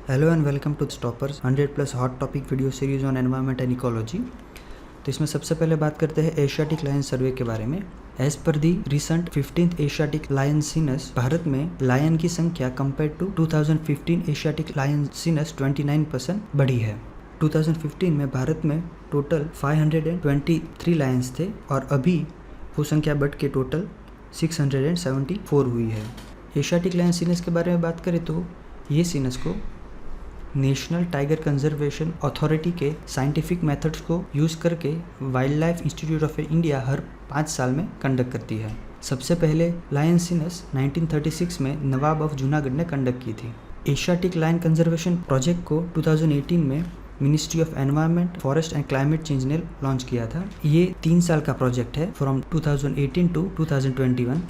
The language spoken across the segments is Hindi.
Hello and welcome to stoppers 100+ hot topic video series on environment and ecology. तो इसमें सबसे पहले बात करते हैं एशियाटिक लायन सर्वे के बारे में। As per the recent 15th Asiatic lion census, Bharat में लायन की संख्या compare to 2015 Asiatic lion census 29% बढ़ी है। 2015 में भारत में टोटल 523 लायंस थे और अभी वो संख्या बढ़ के टोटल 674 हुई है। एशियाटिक लायन सीनस के बारे में बात करें तो ये सीनस को नेशनल टाइगर कंजर्वेशन अथॉरिटी के साइंटिफिक मेथड्स को यूज़ करके Wildlife Institute of India हर 5 साल में कंडक्ट करती है। सबसे पहले लायन सीनस 1936 में नवाब ऑफ जूनागढ़ ने कंडक्ट की थी। एशियाटिक लायन कंजर्वेशन प्रोजेक्ट को 2018 में ministry of environment, forest and climate change ने लॉन्च किया था। ये 3 साल का प्रोजेक्ट है फ्रॉम 2018 टू 2021।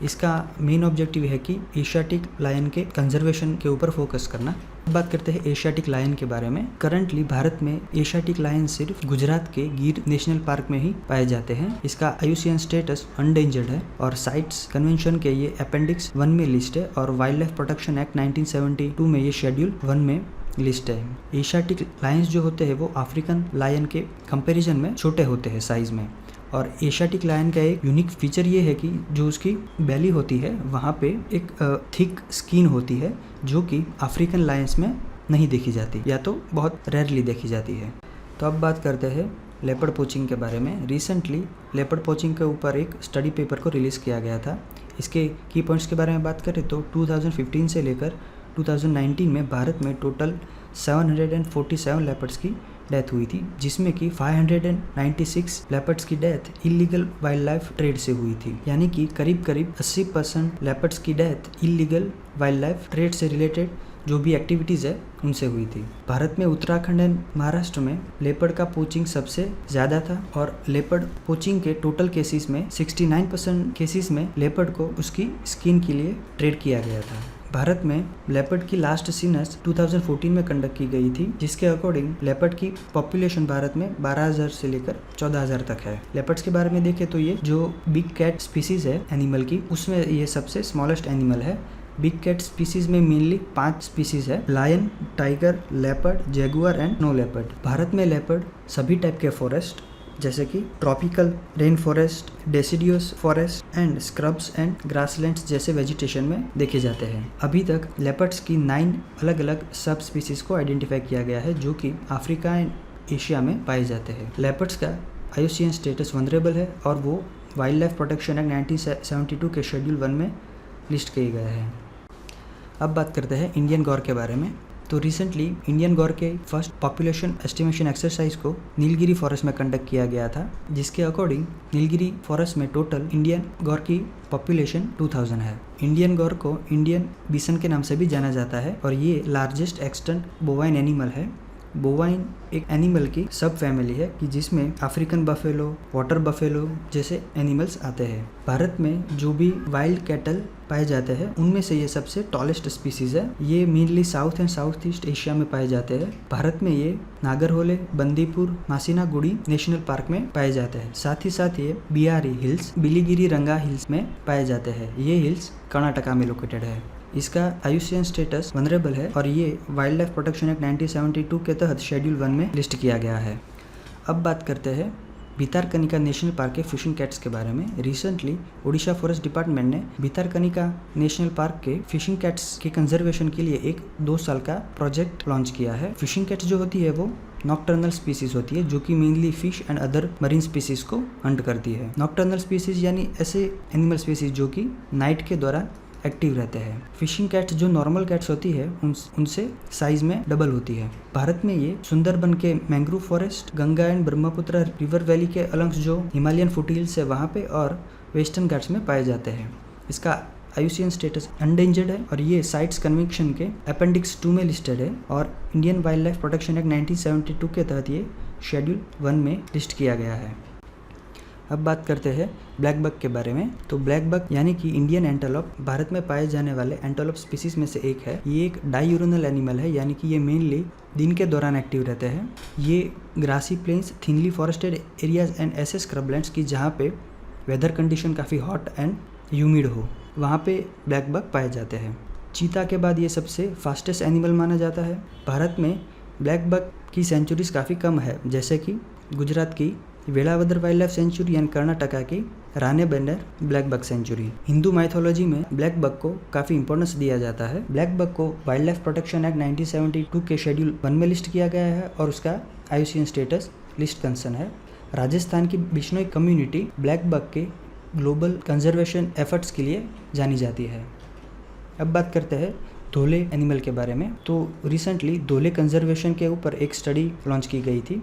इसका मेन ऑब्जेक्टिव है कि एशियाटिक लायन के कंजर्वेशन के ऊपर फोकस करना। बात करते हैं एशियाटिक लायन के बारे में। करंटली भारत में एशियाटिक लायन सिर्फ गुजरात के गिर नेशनल पार्क में ही पाए जाते हैं। इसका IUCN स्टेटस अनडेंजर्ड है और साइट्स कन्वेंशन के ये अपेंडिक्स 1 में लिस्ट है और वाइल्ड लाइफ प्रोटेक्शन एक्ट 1972 में ये शेड्यूल 1 में लिस्ट है। एशियाटिक लायंस जो होते हैं वो अफ्रीकन लायन के कंपैरिजन में छोटे होते हैं साइज में। और एशियाटिक लायन का एक यूनिक फीचर ये है कि जो उसकी बेली होती है वहाँ पे एक थिक स्किन होती है जो कि अफ्रीकन लायंस में नहीं देखी जाती या तो बहुत रेयरली देखी जाती है। तो अब बात करते हैं लेपर्ड पोचिंग के बारे में। रिसेंटली लेपर्ड पोचिंग के ऊपर एक स्टडी पेपर को रिलीज़ किया गया था। इसके की पॉइंट्स के बारे में बात करें तो 2015 से लेकर 2019 में भारत में टोटल 747 लेपर्ड्स की डेथ हुई थी, जिसमें कि 596 लेपर्ड्स की death illegal wild life trade से हुई थी। यानी कि करीब 80% लेपर्ड्स की death illegal wild life trade से रिलेटेड जो भी एक्टिविटीज़ है उनसे हुई थी। भारत में उत्तराखंड एंड महाराष्ट्र में लेपर्ड का पोचिंग सबसे ज़्यादा था और लेपर्ड पोचिंग के टोटल केसेस में 69% केसेस में लेपर्ड को उसकी स्किन के लिए ट्रेड किया गया था। भारत में लेपर्ड की लास्ट सीनस 2014 में कंडक्ट की गई थी, जिसके अकॉर्डिंग लेपर्ड की पॉपुलेशन भारत में 12,000 से लेकर 14,000 तक है। लेपर्ड्स के बारे में देखें तो ये जो बिग कैट स्पीसीज है एनिमल की, उसमें ये सबसे स्मॉलेस्ट एनिमल है। बिग कैट स्पीसीज में मेनली 5 स्पीसीज है: lion, tiger, leopard, jaguar and snow leopard. Bharat में लेपर्ड सभी टाइप के फॉरेस्ट जैसे कि tropical rain forest, deciduous forest and scrubs and grasslands जैसे वेजिटेशन में देखे जाते हैं। अभी तक लेपर्ड्स की 9 अलग अलग सब स्पीसीज को आइडेंटिफाई किया गया है जो कि अफ्रीका एंड एशिया में पाए जाते हैं। लेपर्ड्स का IUCN स्टेटस वनरेबल है और वो वाइल्ड लाइफ प्रोटेक्शन एक्ट 1972 के शेड्यूल 1 में लिस्ट किए गए हैं। अब बात करते हैं इंडियन गौर के बारे में। तो रिसेंटली इंडियन गौर के फर्स्ट पॉपुलेशन एस्टिमेशन एक्सरसाइज को नीलगिरी फॉरेस्ट में कंडक्ट किया गया था, जिसके अकॉर्डिंग नीलगिरी फॉरेस्ट में टोटल इंडियन गौर की पॉपुलेशन 2000 है। इंडियन गौर को इंडियन बिसन के नाम से भी जाना जाता है और ये लार्जेस्ट एक्सटेंट बोवाइन एनिमल है। बोवाइन एक एनिमल की सब फैमिली है कि जिसमें अफ्रीकन बफेलो, वाटर बफेलो जैसे एनिमल्स आते हैं। भारत में जो भी वाइल्ड कैटल पाए जाते हैं उनमें से ये सबसे टॉलेस्ट स्पीसीज है। ये mainly south and south east Asia में पाए जाते हैं। भारत में ये नागरहोले, बंदीपुर, मासिनागुड़ी नेशनल पार्क में पाए जाते हैं। साथ ही साथ ये बिहारी हिल्स, बिलीगिरी रंगा हिल्स में पाए जाते हैं। ये हिल्स कर्नाटका में लोकेटेड है। इसका IUCN स्टेटस वनरेबल है और ये वाइल्ड लाइफ प्रोटेक्शन एक्ट 1972 के तहत शेड्यूल 1 में लिस्ट किया गया है। अब बात करते हैं भितरकनिका नेशनल पार्क के फिशिंग कैट्स के बारे में। रिसेंटली ओडिशा फॉरेस्ट डिपार्टमेंट ने भितरकनिका नेशनल पार्क के फिशिंग कैट्स के कंजर्वेशन के लिए एक 2 साल का प्रोजेक्ट लॉन्च किया है। फिशिंग कैट्स जो होती है वो नॉक्टर्नल स्पीसीज होती है जो कि mainly fish and other marine species को हंट करती है। नॉक्टर्नल स्पीसीज यानी ऐसे एनिमल स्पीसीज जो कि नाइट के दौरान एक्टिव रहते हैं। फिशिंग कैट्स जो नॉर्मल कैट्स होती है उनसे साइज में डबल होती है। भारत में ये सुंदरबन के mangrove forest, Ganga and Brahmaputra river valley के अलंग जो हिमालयन फुटहिल्स है वहाँ पे और वेस्टर्न घाट्स में पाए जाते हैं। इसका IUCN स्टेटस अनडेंजर्ड है और ये साइट्स कन्वेंशन के अपेंडिक्स 2 में लिस्टेड है और Indian wild life protection act 1972 के तहत ये शेड्यूल 1 में लिस्ट किया गया है। अब बात करते हैं ब्लैक बक के बारे में। तो ब्लैक बक यानी कि इंडियन एंटेलोप भारत में पाए जाने वाले एंटेलोप स्पीसीज में से एक है। ये एक डायूरिनल एनिमल है, यानी कि ये मेनली दिन के दौरान एक्टिव रहते हैं। ये grassy plains, thinly forested areas and ऐसे स्क्रबलैंड्स की जहाँ पे वेदर कंडीशन काफ़ी हॉट एंड ह्यूमिड हो, वहाँ पे ब्लैक बक पाए जाते हैं। चीता के बाद ये सबसे फास्टेस्ट एनिमल माना जाता है। भारत में ब्लैक बक की सेंचुरीज काफ़ी कम है, जैसे कि गुजरात की Velavadar wildlife sanctuary and Karnataka की Ranebennur blackbuck sanctuary. Hindu mythology में ब्लैक बक को काफ़ी इंपॉर्टेंस दिया जाता है। ब्लैक बक को वाइल्ड लाइफ प्रोटेक्शन एक्ट 1972 के शेड्यूल 1 में लिस्ट किया गया है और उसका IUCN स्टेटस लिस्ट कंसर्न है। राजस्थान की बिश्नोई कम्युनिटी ब्लैक बक के ग्लोबल कंजर्वेशन एफर्ट्स के लिए जानी जाती है। अब बात करते हैं धोले एनिमल के बारे में। तो रिसेंटली धोले कंजर्वेशन के ऊपर एक स्टडी लॉन्च की गई थी,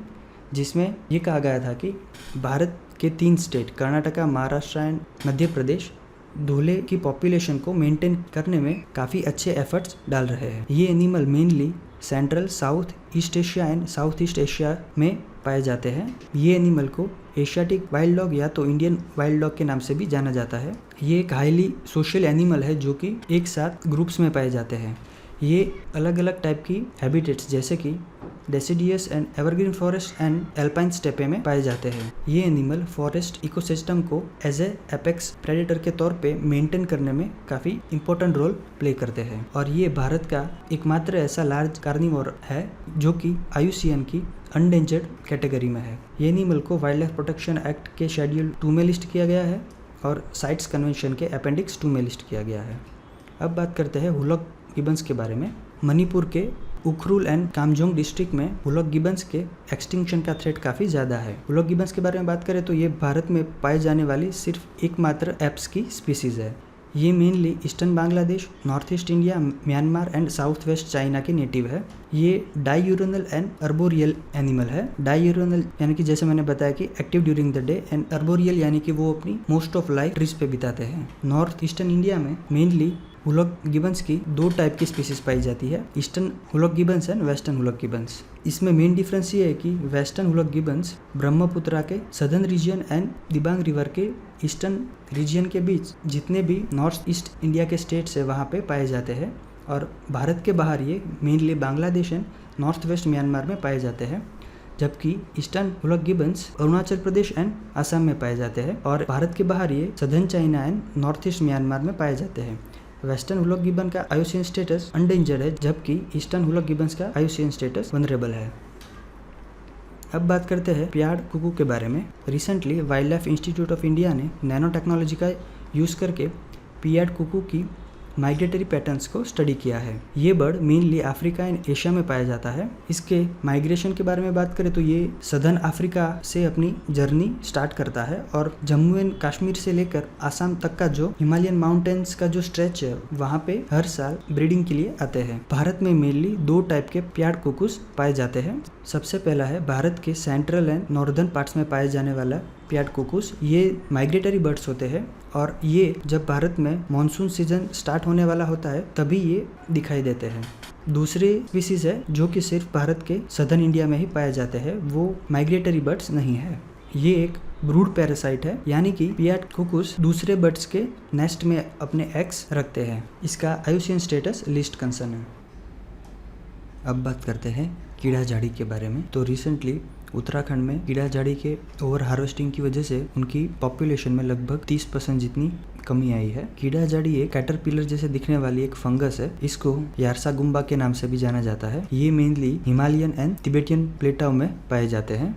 जिसमें ये कहा गया था कि भारत के 3 स्टेट कर्नाटका, महाराष्ट्र एंड मध्य प्रदेश धोले की पॉपुलेशन को मेंटेन करने में काफ़ी अच्छे एफर्ट्स डाल रहे हैं। ये animal mainly central, south east Asia and south east Asia में पाए जाते हैं। ये एनिमल को एशियाटिक वाइल्ड डॉग या तो इंडियन वाइल्ड डॉग के नाम से भी जाना जाता है। ये एक हाईली सोशल एनिमल है जो कि एक साथ ग्रुप्स में पाए जाते हैं। ये अलग अलग टाइप की हैबिटेट्स जैसे कि deciduous and evergreen forest and alpine steppe में पाए जाते हैं। ये एनिमल फॉरेस्ट इकोसिस्टम को एज ए एपेक्स प्रेडेटर के तौर पे मेंटेन करने में काफ़ी इंपॉर्टेंट रोल प्ले करते हैं और ये भारत का एकमात्र ऐसा लार्ज कार्निवोर है जो कि IUCN की अनडेंजर्ड कैटेगरी में है। ये एनिमल को वाइल्ड लाइफ प्रोटेक्शन एक्ट के शेड्यूल 2 में लिस्ट किया गया है और साइट्स कन्वेंशन के अपेंडिक्स 2 में लिस्ट किया गया है। अब बात करते हैं हुलॉक गिबन्स के बारे में। मणिपुर के उखरुल एंड कामजोंग डिस्ट्रिक्ट में हुलॉक गिबन्स के एक्सटिंक्शन का थ्रेट काफ़ी ज़्यादा है। हुलॉक गिबन्स के बारे में बात करें तो ये भारत में पाए जाने वाली सिर्फ एकमात्र एप्स की स्पीसीज़ है। ये mainly eastern Bangladesh, north east India, Myanmar and south waste China के नेटिव है। ये डाईयूरनल एंड अर्बोरियल एनिमल है। डाईयूरनल यानी कि जैसे मैंने बताया कि active during the day, and arboreal यानी कि वो अपनी मोस्ट ऑफ लाइफ ट्रीज पे बिताते हैं। नॉर्थ ईस्टर्न इंडिया में मेनली हुलॉक गिबन्स की 2 टाइप की स्पीसीज पाई जाती है, eastern hoolock Gibbons and western hoolock Gibbons. इसमें मेन डिफरेंस ये है कि वेस्टर्न हुलॉक गिबन्स ब्रह्मपुत्रा के southern reason and Dibang river के ईस्टर्न रीजन के बीच जितने भी नॉर्थ ईस्ट इंडिया के स्टेट्स है वहाँ पे पाए जाते हैं और भारत के बाहर ये mainly Bangladesh and north west Myanmar में पाए जाते हैं, जबकि eastern hoolock Gibbons Arunachal Pradesh and Assam में पाए जाते हैं और भारत के बाहर ये southern China and north east Myanmar में पाए जाते हैं। वेस्टर्न हुलॉक गिबन का IUCN स्टेटस अनडेंजर्ड है, जबकि ईस्टर्न हुलॉक गिबन्स का IUCN स्टेटस वनरेबल है। अब बात करते हैं पियाड कुकू के बारे में। Recently wild life Institute of India ने नैनो टेक्नोलॉजी का यूज़ करके पियाड कुकू की माइग्रेटरी पैटर्न्स को स्टडी किया है। ये bird mainly Africa and Asia में पाया जाता है। इसके माइग्रेशन के बारे में बात करें तो ये सदर्न अफ्रीका से अपनी जर्नी स्टार्ट करता है और जम्मू एंड कश्मीर से लेकर आसाम तक का जो हिमालयन माउंटेन्स का जो स्ट्रेच है वहाँ पे हर साल ब्रीडिंग के लिए आते हैं। भारत में मेनली 2 टाइप के पियाड कुकूस पाए जाते हैं। सबसे पहला है भारत के सेंट्रल एंड नॉर्दर्न पार्ट्स में पाए जाने वाला पियाड कुकूस। ये माइग्रेटरी बर्ड्स होते हैं और ये जब भारत में मॉनसून सीजन स्टार्ट होने वाला होता है तभी ये दिखाई देते हैं। दूसरी स्पीसीज है जो कि सिर्फ भारत के सदर्न इंडिया में ही पाए जाते हैं, वो माइग्रेटरी बर्ड्स नहीं है। ये एक ब्रूड पैरासाइट है, यानी कि पियाड कुकूस दूसरे बर्ड्स के नेस्ट में अपने एग्स रखते हैं। इसका IUCN स्टेटस लिस्ट कंसर्न है। अब बात करते हैं कीड़ा झाड़ी के बारे में। तो रिसेंटली उत्तराखंड में कीड़ा झाड़ी के ओवर हार्वेस्टिंग की वजह से उनकी पॉपुलेशन में लगभग 30% जितनी कमी आई है। कीड़ा झाड़ी एक कैटरपिलर जैसे दिखने वाली एक फंगस है। इसको यारसा गुम्बा के नाम से भी जाना जाता है। ये मेनली हिमालयन एंड तिब्बतियन प्लेटाओं में पाए जाते हैं।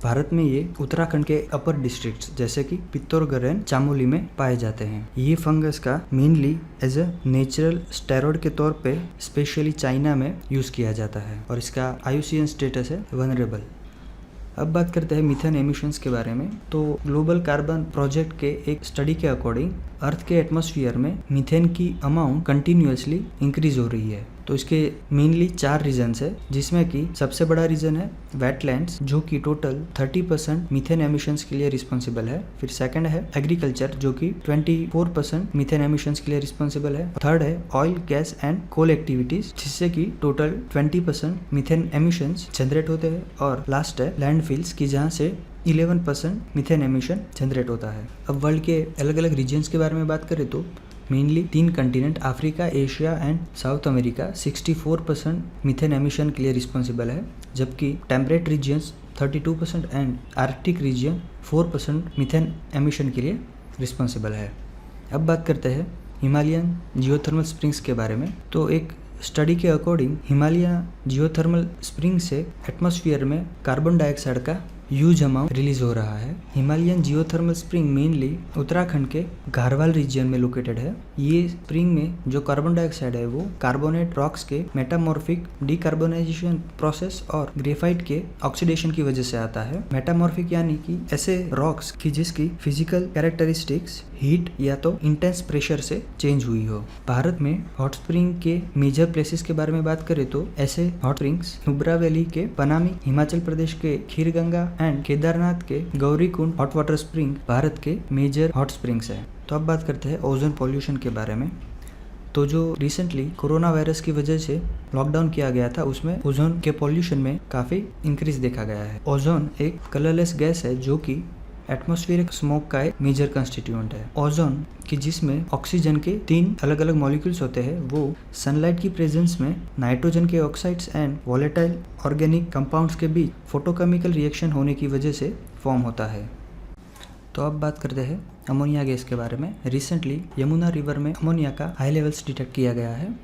भारत में ये उत्तराखंड के अपर डिस्ट्रिक्ट्स जैसे कि पित्तौरगढ़ एंड चामोली में पाए जाते हैं। ये फंगस का mainly as a natural steroid के तौर पे स्पेशली चाइना में यूज किया जाता है और इसका IUCN स्टेटस है वनरेबल। अब बात करते हैं मीथेन एमिशंस के बारे में। तो ग्लोबल कार्बन प्रोजेक्ट के एक स्टडी के अकॉर्डिंग अर्थ के एटमॉस्फेयर में मीथेन की अमाउंट कंटिन्यूअसली इंक्रीज हो रही है। तो इसके मेनली 4 रीजन्स है, जिसमें कि सबसे बड़ा रीजन है वेटलैंड्स जो कि टोटल 30% मीथेन एमिशंस के लिए रिस्पॉन्सिबल है। फिर सेकंड है एग्रीकल्चर जो कि 24% मीथेन एमिशंस के लिए रिस्पॉन्सिबल है। थर्ड है oil, gas and coal activities जिससे कि टोटल 20% मीथेन एमिशंस जनरेट होते हैं। और लास्ट है लैंडफिल्स की जहाँ से 11% मीथेन एमिशन जनरेट होता है। अब वर्ल्ड के अलग अलग रीजन्स के बारे में बात करें तो mainly 3 continent Africa, Asia and South America 64% methane emission के लिए रिस्पॉन्सिबल है, जबकि temperate regions 32% and Arctic region 4% methane emission के लिए रिस्पॉन्सिबल है। अब बात करते हैं हिमालयन जियोथर्मल स्प्रिंग्स के बारे में। तो एक स्टडी के अकॉर्डिंग हिमालय जियोथर्मल स्प्रिंग से एटमॉस्फेयर में कार्बन डाइऑक्साइड का ह्यूज अमाउंट रिलीज हो रहा है। Himalayan geothermal spring mainly Uttarakhand के गारवाल रीजन में लोकेटेड है। ये स्प्रिंग में जो कार्बन डाइऑक्साइड है वो कार्बोनेट रॉक्स के मेटामॉर्फिक डिकार्बोनाइजेशन प्रोसेस और ग्रेफाइट के ऑक्सीडेशन की वजह से आता है। मेटामॉर्फिक यानी कि ऐसे रॉक्स की जिसकी फिजिकल कैरेक्टरिस्टिक्स हीट या तो इंटेंस प्रेशर से चेंज हुई हो। भारत में हॉट स्प्रिंग के मेजर प्लेसेस के बारे में बात करें तो ऐसे हॉट स्प्रिंग्स नुब्रा वैली के पनामी, हिमाचल प्रदेश के खीरगंगा एंड केदारनाथ के Gaurikund hot water spring Bharat के मेजर हॉट स्प्रिंग्स है। तो अब बात करते हैं ओजोन पॉल्यूशन के बारे में। तो जो रिसेंटली कोरोना वायरस की वजह से लॉकडाउन किया गया था उसमें ओजोन के पॉल्यूशन में काफ़ी इंक्रीज देखा गया है। ओजोन एक कलरलेस गैस है जो कि एटमॉस्फेरिक स्मोक का एक मेजर कंस्टिट्यूएंट है। ओजोन कि जिसमें ऑक्सीजन के 3 अलग अलग मॉलिक्यूल्स होते हैं वो सनलाइट की प्रेजेंस में नाइट्रोजन के oxides and volatile organic compounds के बीच फोटोकेमिकल रिएक्शन होने की वजह से फॉर्म होता है। तो अब बात करते हैं अमोनिया गैस के बारे में। रिसेंटली यमुना रिवर में अमोनिया का हाई लेवल्स डिटेक्ट किया गया है।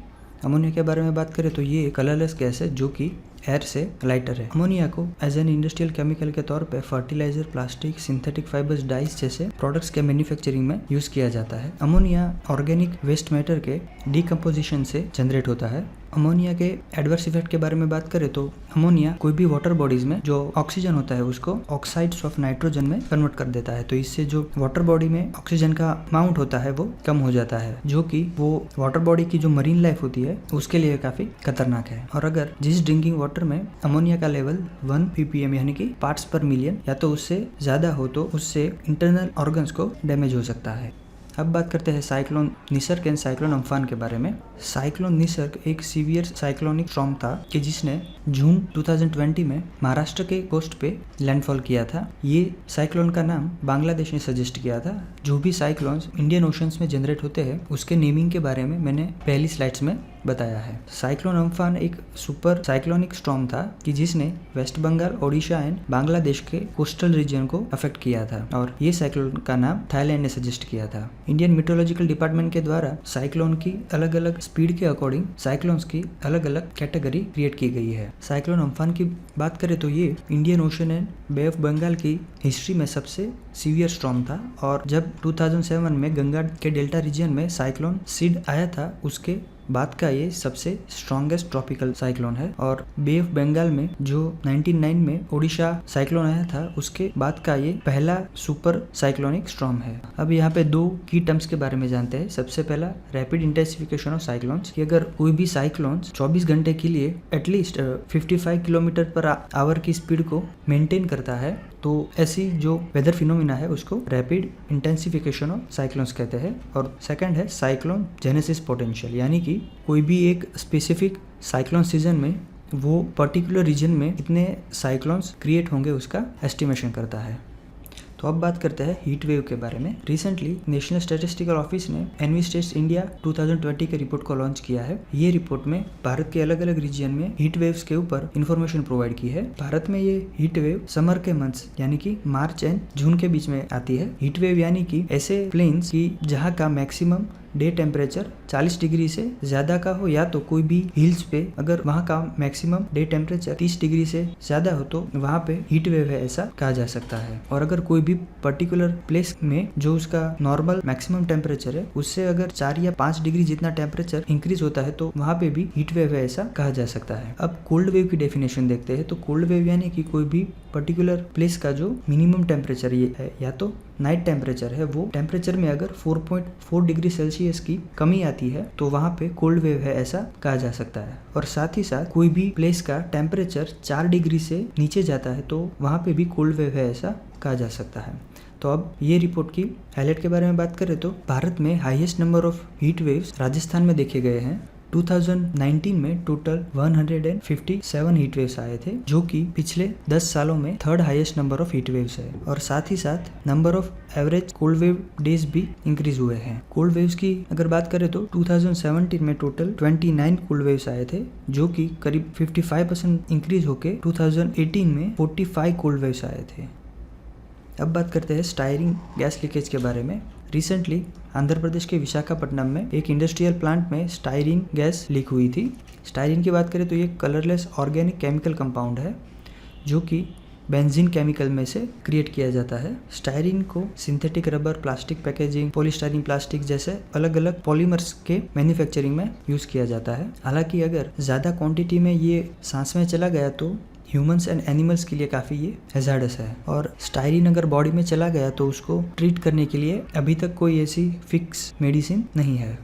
अमोनिया के बारे में बात करें तो ये कलरलेस गैस है जो कि एयर से लाइटर है। अमोनिया को एज एन इंडस्ट्रियल केमिकल के तौर पे fertilizer, plastic, synthetic fibres, dyes जैसे प्रोडक्ट्स के मैन्युफैक्चरिंग में यूज किया जाता है। अमोनिया ऑर्गेनिक वेस्ट मैटर के डिकम्पोजिशन से जनरेट होता है। अमोनिया के एडवर्स इफेक्ट के बारे में बात करें तो अमोनिया कोई भी वाटर बॉडीज में जो ऑक्सीजन होता है उसको ऑक्साइड्स ऑफ नाइट्रोजन में कन्वर्ट कर देता है। तो इससे जो वाटर बॉडी में ऑक्सीजन का अमाउंट होता है वो कम हो जाता है, जो कि वो वाटर बॉडी की जो मरीन लाइफ होती है उसके लिए काफी खतरनाक है। और अगर जिस ड्रिंकिंग वाटर में अमोनिया का लेवल 1 ppm यानी कि पार्ट्स पर मिलियन या तो उससे ज्यादा हो तो उससे इंटरनल ऑर्गन्स को डैमेज हो सकता है। अब बात करते हैं cyclone Nisarga and cyclone Amphan के बारे में। साइक्लोन निसर्ग एक सीवियर साइक्लोनिक स्टॉर्म था कि जिसने जून 2020 में महाराष्ट्र के कोस्ट पे लैंडफॉल किया था। ये साइक्लोन का नाम बांग्लादेश ने सजेस्ट किया था। जो भी साइक्लोन्स इंडियन ओशंस में जनरेट होते हैं उसके नेमिंग के बारे में मैंने पहली स्लाइड्स में बताया है। साइक्लोन अम्फान एक सुपर साइक्लोनिक स्टॉर्म था कि जिसने वेस्ट बंगाल, ओडिशा एंड बांग्लादेश के कोस्टल रीजन को अफेक्ट किया था और ये साइक्लोन का नाम थाईलैंड ने सजेस्ट किया था। इंडियन मेट्रोलॉजिकल डिपार्टमेंट के द्वारा साइक्लोन की अलग अलग स्पीड के अकॉर्डिंग साइक्लोन्स की अलग अलग कैटेगरी क्रिएट की गई है। साइक्लोन अम्फान की बात करें तो ये Indian Ocean and Bay of Bengal की हिस्ट्री में सबसे सीवियर स्टॉर्म था और जब 2007 में गंगा के डेल्टा रीजन में साइक्लोन सिड आया था उसके बाद का ये सबसे स्ट्रॉन्गेस्ट ट्रॉपिकल साइक्लोन है। और बे ऑफ बंगाल में जो 1999 में ओडिशा साइक्लोन आया था उसके बाद का ये पहला सुपर साइक्लोनिक स्टॉर्म है। अब यहाँ पे 2 की टर्म्स के बारे में जानते हैं। सबसे पहला रैपिड इंटेंसिफिकेशन ऑफ साइक्लोन्स कि अगर कोई भी साइक्लोन 24 घंटे के लिए एटलीस्ट 55 किलोमीटर पर आवर की स्पीड को मेंटेन करता है तो ऐसी जो वेदर फिनोमिना है उसको रैपिड इंटेंसिफिकेशन ऑफ साइक्लोन्स कहते हैं। और सेकंड है साइक्लोन जेनेसिस पोटेंशियल यानी कि कोई भी एक स्पेसिफिक साइक्लोन सीजन में वो पर्टिकुलर रीजन में कितने साइक्लोन्स क्रिएट होंगे उसका एस्टिमेशन करता है। तो अब बात करते हैं हीट वेव के बारे में। रिसेंटली नेशनल स्टैटिस्टिकल ऑफिस ने एनवी स्टेट्स इंडिया 2020 के रिपोर्ट को लॉन्च किया है। ये रिपोर्ट में भारत के अलग अलग रीजन में हीट वेव्स के ऊपर इंफॉर्मेशन प्रोवाइड की है। भारत में ये हीट वेव समर के मंथ्स यानी कि मार्च एंड जून के बीच में आती है। हीट वेव यानी कि ऐसे प्लेन्स की जहाँ का मैक्सिमम डे टेम्परेचर 40 डिग्री से ज्यादा का हो या तो कोई भी हिल्स पे अगर वहाँ का मैक्सिमम डे टेम्परेचर 30 डिग्री से ज्यादा हो तो वहाँ पे हीट वेव है ऐसा कहा जा सकता है। और अगर कोई भी पर्टिकुलर प्लेस में जो उसका नॉर्मल मैक्सिमम टेम्परेचर है उससे अगर 4 या 5 डिग्री जितना टेम्परेचर इंक्रीज होता है तो वहाँ पे भी हीट वेव है ऐसा कहा जा सकता है। अब कोल्ड वेव की डेफिनेशन देखते हैं। तो कोल्ड वेव यानी कि कोई भी पर्टिकुलर प्लेस का जो मिनिमम टेम्परेचर ये है या तो नाइट टेम्परेचर है वो टेम्परेचर में अगर 4.4 डिग्री सेल्सियस की कमी आती है तो वहाँ पे कोल्ड वेव है ऐसा कहा जा सकता है। और साथ ही साथ कोई भी प्लेस का टेम्परेचर 4 डिग्री से नीचे जाता है तो वहाँ पे भी कोल्ड वेव है ऐसा कहा जा सकता है। तो अब ये रिपोर्ट की हाईलाइट के बारे में बात करें तो भारत में highest number of heat waves Rajasthan में देखे गए हैं। 2019 में टोटल 157 हीट वेव्स आए थे जो कि पिछले 10 सालों में third highest number of heat waves है। और साथ ही साथ number of average cold wave days भी इंक्रीज हुए हैं। कोल्ड वेव्स की अगर बात करें तो 2017 में टोटल 29 कोल्ड वेव्स आए थे जो कि करीब 55% इंक्रीज होके 2018 में 45 कोल्ड वेव्स आए थे। अब बात करते हैं स्टायरिंग गैस लीकेज के बारे में। रिसेंटली आंध्र प्रदेश के विशाखापट्टनम में एक इंडस्ट्रियल प्लांट में स्टायरीन गैस लीक हुई थी। स्टायरीन की बात करें तो ये कलरलेस ऑर्गेनिक केमिकल कंपाउंड है जो कि बेंजीन केमिकल में से क्रिएट किया जाता है। स्टायरीन को synthetic rubber, plastic packaging, polystyrene plastic जैसे अलग अलग पॉलीमर्स के मैन्युफैक्चरिंग में यूज़ किया जाता है। हालांकि अगर ज़्यादा क्वांटिटी में ये सांस में चला गया तो ह्यूमंस एंड एनिमल्स के लिए काफ़ी ये हैजार्डस है, और स्टायरीन अगर बॉडी में चला गया तो उसको ट्रीट करने के लिए अभी तक कोई ऐसी फिक्स मेडिसिन नहीं है।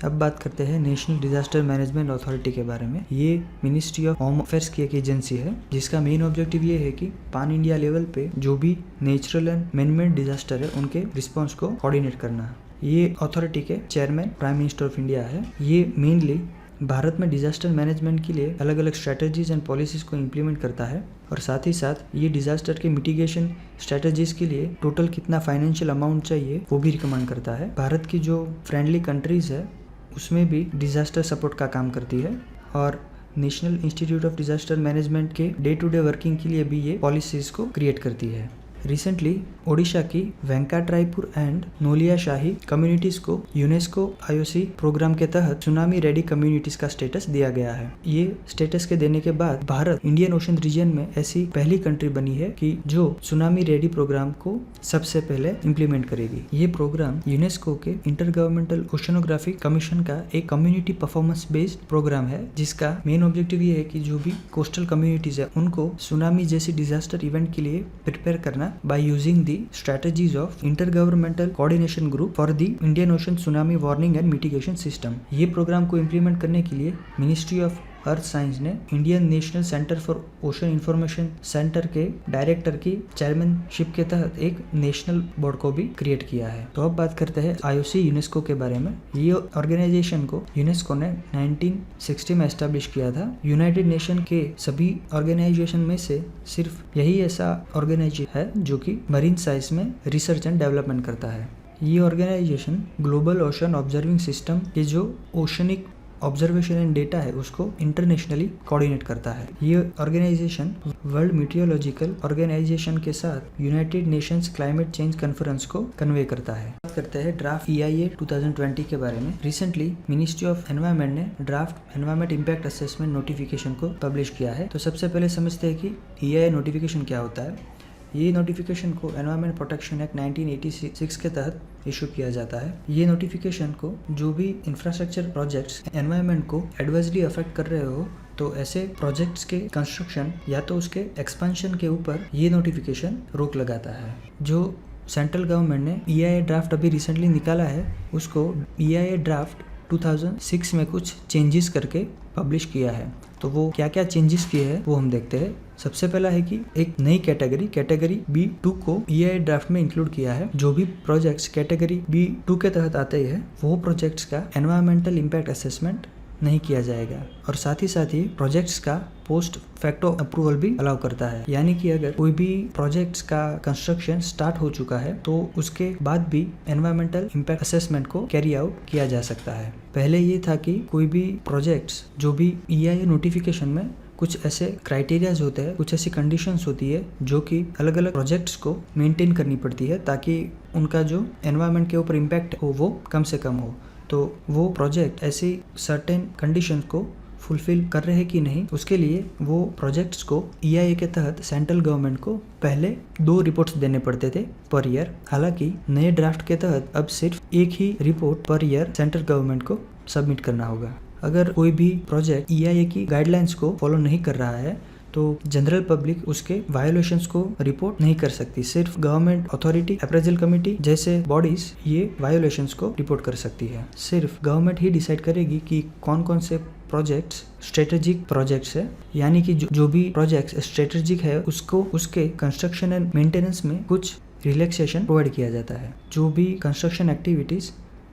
अब बात करते हैं नेशनल डिजास्टर मैनेजमेंट अथॉरिटी के बारे में। ये मिनिस्ट्री ऑफ होम अफेयर्स की एक एजेंसी है जिसका मेन ऑब्जेक्टिव ये है कि पान इंडिया लेवल पे जो भी नेचुरल एंड मैन-मेड डिजास्टर है उनके रिस्पॉन्स को कोऑर्डिनेट करना। ये अथॉरिटी के chairman prime minister of India है। ये मेनली भारत में डिजास्टर मैनेजमेंट के लिए अलग अलग स्ट्रेटजीज एंड पॉलिसीज को इम्प्लीमेंट करता है, और साथ ही साथ ये डिजास्टर के मिटिगेशन स्ट्रेटजीज के लिए टोटल कितना फाइनेंशियल अमाउंट चाहिए वो भी रिकमेंड करता है। भारत की जो फ्रेंडली कंट्रीज है उसमें भी डिजास्टर सपोर्ट का काम करती है, और national institute of disaster management के डे टू डे वर्किंग के लिए भी ये पॉलिसीज को क्रिएट करती है। रिसेंटली ओडिशा की वेंकटरायपुर एंड नोलियाशाही कम्युनिटीज को यूनेस्को IOC प्रोग्राम के तहत सुनामी रेडी कम्युनिटीज का स्टेटस दिया गया है। ये स्टेटस के देने के बाद भारत इंडियन ओशन रीजन में ऐसी पहली कंट्री बनी है कि जो सुनामी रेडी प्रोग्राम को सबसे पहले इम्प्लीमेंट करेगी। ये प्रोग्राम यूनेस्को के इंटर गवर्नमेंटल ओशनोग्राफिक कमीशन का एक कम्युनिटी परफॉर्मेंस बेस्ड प्रोग्राम है, जिसका मेन ऑब्जेक्टिव ये है कि जो भी कोस्टल कम्युनिटीज है उनको सुनामी जैसी डिजास्टर इवेंट के लिए प्रिपेयर करना by using the strategies of Intergovernmental Coordination Group for the Indian Ocean Tsunami Warning and Mitigation System। ये प्रोग्राम को इम्प्लीमेंट करने के लिए मिनिस्ट्री ऑफ अर्थ साइंस ने Indian national centre for ocean information centre के डायरेक्टर की चेयरमैनशिप के तहत एक नेशनल बोर्ड को भी क्रिएट किया है। तो अब बात करते हैं IOC यूनेस्को के बारे में। ये ऑर्गेनाइजेशन को यूनेस्को ने 1960 में एस्टेब्लिश किया था। यूनाइटेड नेशन के सभी ऑर्गेनाइजेशन में से सिर्फ यही ऐसा ऑर्गेनाइजेशन है जो कि मरीन साइंस में रिसर्च एंड डेवलपमेंट करता है। ये organization global ocean observing system के जो ओशनिक ऑब्जर्वेशन एंड डेटा है उसको इंटरनेशनली कोऑर्डिनेट करता है। ये ऑर्गेनाइजेशन वर्ल्ड मीटियोलॉजिकल ऑर्गेनाइजेशन के साथ United Nations climate change conference को कन्वे करता है। बात करते हैं ड्राफ्ट EIA 2020 के बारे में। रिसेंटली मिनिस्ट्री ऑफ एनवायरनमेंट ने draft environment impact assessment notification को पब्लिश किया है। तो सबसे पहले समझते हैं कि EIA नोटिफिकेशन क्या होता है। ये नोटिफिकेशन को एनवायरनमेंट प्रोटेक्शन एक्ट 1986 के तहत इशू किया जाता है। ये नोटिफिकेशन को जो भी इंफ्रास्ट्रक्चर प्रोजेक्ट्स एनवायरनमेंट को एडवर्सली अफेक्ट कर रहे हो तो ऐसे प्रोजेक्ट्स के कंस्ट्रक्शन या तो उसके एक्सपेंशन के ऊपर ये नोटिफिकेशन रोक लगाता है। जो सेंट्रल गवर्नमेंट ने EIA ड्राफ्ट अभी रिसेंटली निकाला है उसको EIA ड्राफ्ट 2006 में कुछ चेंजेस करके पब्लिश किया है। तो वो क्या क्या चेंजेस किए हैं वो हम देखते हैं। सबसे पहला है कि एक नई कैटेगरी B2 को EIA ड्राफ्ट में इंक्लूड किया है। जो भी प्रोजेक्ट्स कैटेगरी B2 के तहत आते हैं वो प्रोजेक्ट्स का एनवायरमेंटल इम्पैक्ट असेसमेंट नहीं किया जाएगा, और साथ ही प्रोजेक्ट्स का पोस्ट फैक्टो अप्रूवल भी अलाउ करता है। यानी कि अगर कोई भी प्रोजेक्ट्स का कंस्ट्रक्शन स्टार्ट हो चुका है तो उसके बाद भी एनवायरमेंटल इम्पैक्ट असेसमेंट को कैरी आउट किया जा सकता है। पहले ये था कि कोई भी प्रोजेक्ट्स जो भी EIA नोटिफिकेशन में कुछ ऐसे क्राइटेरियाज होते हैं, कुछ ऐसी कंडीशंस होती है जो कि अलग अलग प्रोजेक्ट्स को मेंटेन करनी पड़ती है ताकि उनका जो एनवायरनमेंट के ऊपर इम्पैक्ट हो वो कम से कम हो। तो वो प्रोजेक्ट ऐसी सर्टेन कंडीशंस को फुलफिल कर रहे हैं कि नहीं, उसके लिए वो प्रोजेक्ट्स को EIA के तहत सेंट्रल गवर्नमेंट को पहले 2 रिपोर्ट्स देने पड़ते थे पर ईयर। हालांकि नए ड्राफ्ट के तहत अब सिर्फ एक ही report per year central government को सबमिट करना होगा। अगर कोई भी प्रोजेक्ट EIA की गाइडलाइंस को फॉलो नहीं कर रहा है तो जनरल पब्लिक उसके वायोलेशंस को रिपोर्ट नहीं कर सकती। सिर्फ गवर्नमेंट अथॉरिटी, अप्रेजल कमेटी जैसे बॉडीज ये वायोलेशंस को रिपोर्ट कर सकती है। सिर्फ गवर्नमेंट ही डिसाइड करेगी कि कौन कौन से प्रोजेक्ट्स स्ट्रेटेजिक प्रोजेक्ट्स है, यानी कि जो भी प्रोजेक्ट्स स्ट्रेटेजिक है उसको उसके कंस्ट्रक्शन एंड मेंटेनेंस में कुछ रिलैक्सेशन प्रोवाइड किया जाता है। जो भी कंस्ट्रक्शन एक्टिविटीज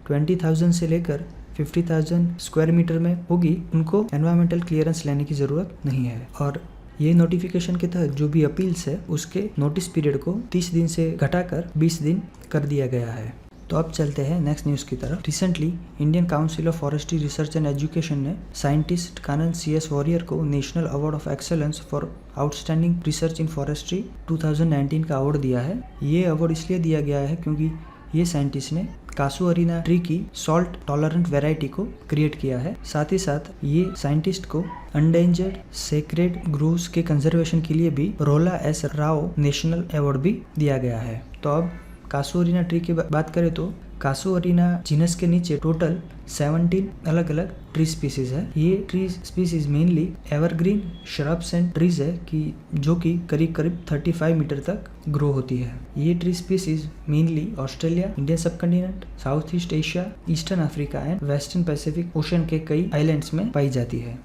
20,000 से लेकर 50,000 स्क्वायर मीटर में होगी उनको एनवायरमेंटल क्लियरेंस लेने की जरूरत नहीं है। और ये नोटिफिकेशन के तहत जो भी अपील्स है उसके नोटिस पीरियड को 30 दिन से घटाकर 20 दिन कर दिया गया है। तो अब चलते हैं नेक्स्ट न्यूज़ की तरफ। Recently Indian council of forestry research and education ने साइंटिस्ट कानन CS वॉरियर को national award of excellence for outstanding research in forestry 2019 का अवार्ड दिया है। ये अवार्ड इसलिए दिया गया है क्योंकि ये साइंटिस्ट ने कासुअरिना ट्री की सॉल्ट टॉलरेंट वैरायटी को क्रिएट किया है। साथ ही साथ ये साइंटिस्ट को एंडेंजर्ड सेक्रेड ग्रूव्स के कंजर्वेशन के लिए भी रोला एस राव नेशनल अवार्ड भी दिया गया है। तो अब कासुअरिना ट्री की बात करें तो कासुअरिना जीनस के नीचे टोटल 17 अलग अलग ट्री स्पीसीज है। ये tree species mainly evergreen shrubs and trees है कि जो कि करीब 35 मीटर तक ग्रो होती है। ये tree species mainly Australia, Indian subcontinent, south east Asia, eastern Africa and western Pacific ocean के कई आइलैंड्स में पाई जाती है।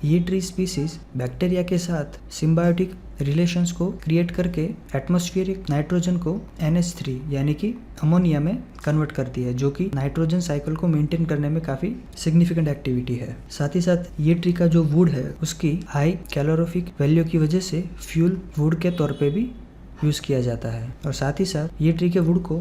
ये ट्री स्पीसीज बैक्टीरिया के साथ सिम्बायोटिक रिलेशंस को क्रिएट करके एटमॉस्फेरिक नाइट्रोजन को NH3 यानी कि अमोनिया में कन्वर्ट करती है, जो कि नाइट्रोजन साइकिल को मेंटेन करने में काफी सिग्निफिकेंट एक्टिविटी है। साथ ही साथ ये ट्री का जो वुड है उसकी हाई कैलोरीफिक वैल्यू की वजह से फ्यूल वुड के तौर पे भी यूज किया जाता है। और साथ ही साथ ये ट्री के वुड को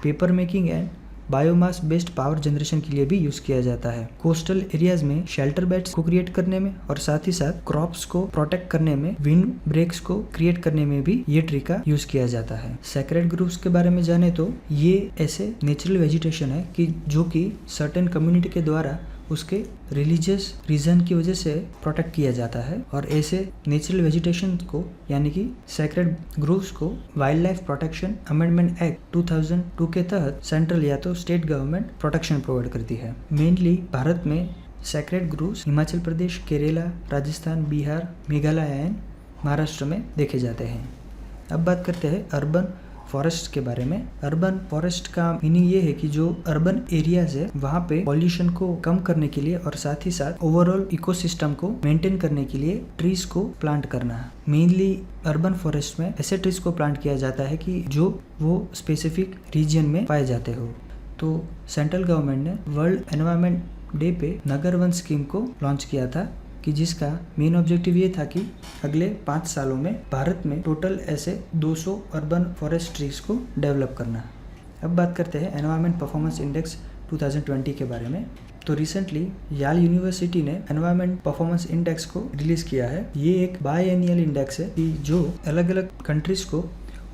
paper making and biomass based power generation के लिए भी यूज किया जाता है। कोस्टल एरियाज में शेल्टर बेड्स को क्रिएट करने में और साथ ही साथ क्रॉप्स को प्रोटेक्ट करने में, विंड ब्रेक्स को क्रिएट करने में भी ये ट्री का यूज किया जाता है। सेक्रेड ग्रुप्स के बारे में जाने तो ये ऐसे नेचुरल वेजिटेशन है कि जो कि सर्टेन कम्युनिटी के द्वारा उसके रिलीजियस रीजन की वजह से प्रोटेक्ट किया जाता है। और ऐसे नेचुरल वेजिटेशन को यानी कि सेक्रेड ग्रुप्स को wild life protection amendment act 2002 के तहत सेंट्रल या तो स्टेट गवर्नमेंट प्रोटेक्शन प्रोवाइड करती है। मेनली भारत में sacred groups Himachal Pradesh, Kerala, Rajasthan, Bihar, Meghalaya and Maharashtra में देखे जाते हैं। अब बात करते हैं अर्बन फॉरेस्ट के बारे में। अर्बन फॉरेस्ट का मीनिंग ये है कि जो अर्बन एरियाज है वहाँ पे पॉल्यूशन को कम करने के लिए और साथ ही साथ ओवरऑल इकोसिस्टम को मेंटेन करने के लिए ट्रीज को प्लांट करना है। मेनली अर्बन फॉरेस्ट में ऐसे ट्रीज को प्लांट किया जाता है कि जो वो स्पेसिफिक रीजन में पाए जाते हो। तो सेंट्रल गवर्नमेंट ने वर्ल्ड एनवायरनमेंट डे पे नगर वन स्कीम को लॉन्च किया था कि जिसका मेन ऑब्जेक्टिव ये था कि अगले 5 सालों में भारत में टोटल ऐसे 200 अर्बन फॉरेस्ट ट्रीज को डेवलप करना। अब बात करते हैं एनवायरनमेंट परफॉर्मेंस इंडेक्स 2020 के बारे में। तो रिसेंटली याल यूनिवर्सिटी ने एनवायरनमेंट परफॉर्मेंस इंडेक्स को रिलीज किया है। ये एक बायएनियल इंडेक्स है कि जो अलग अलग कंट्रीज को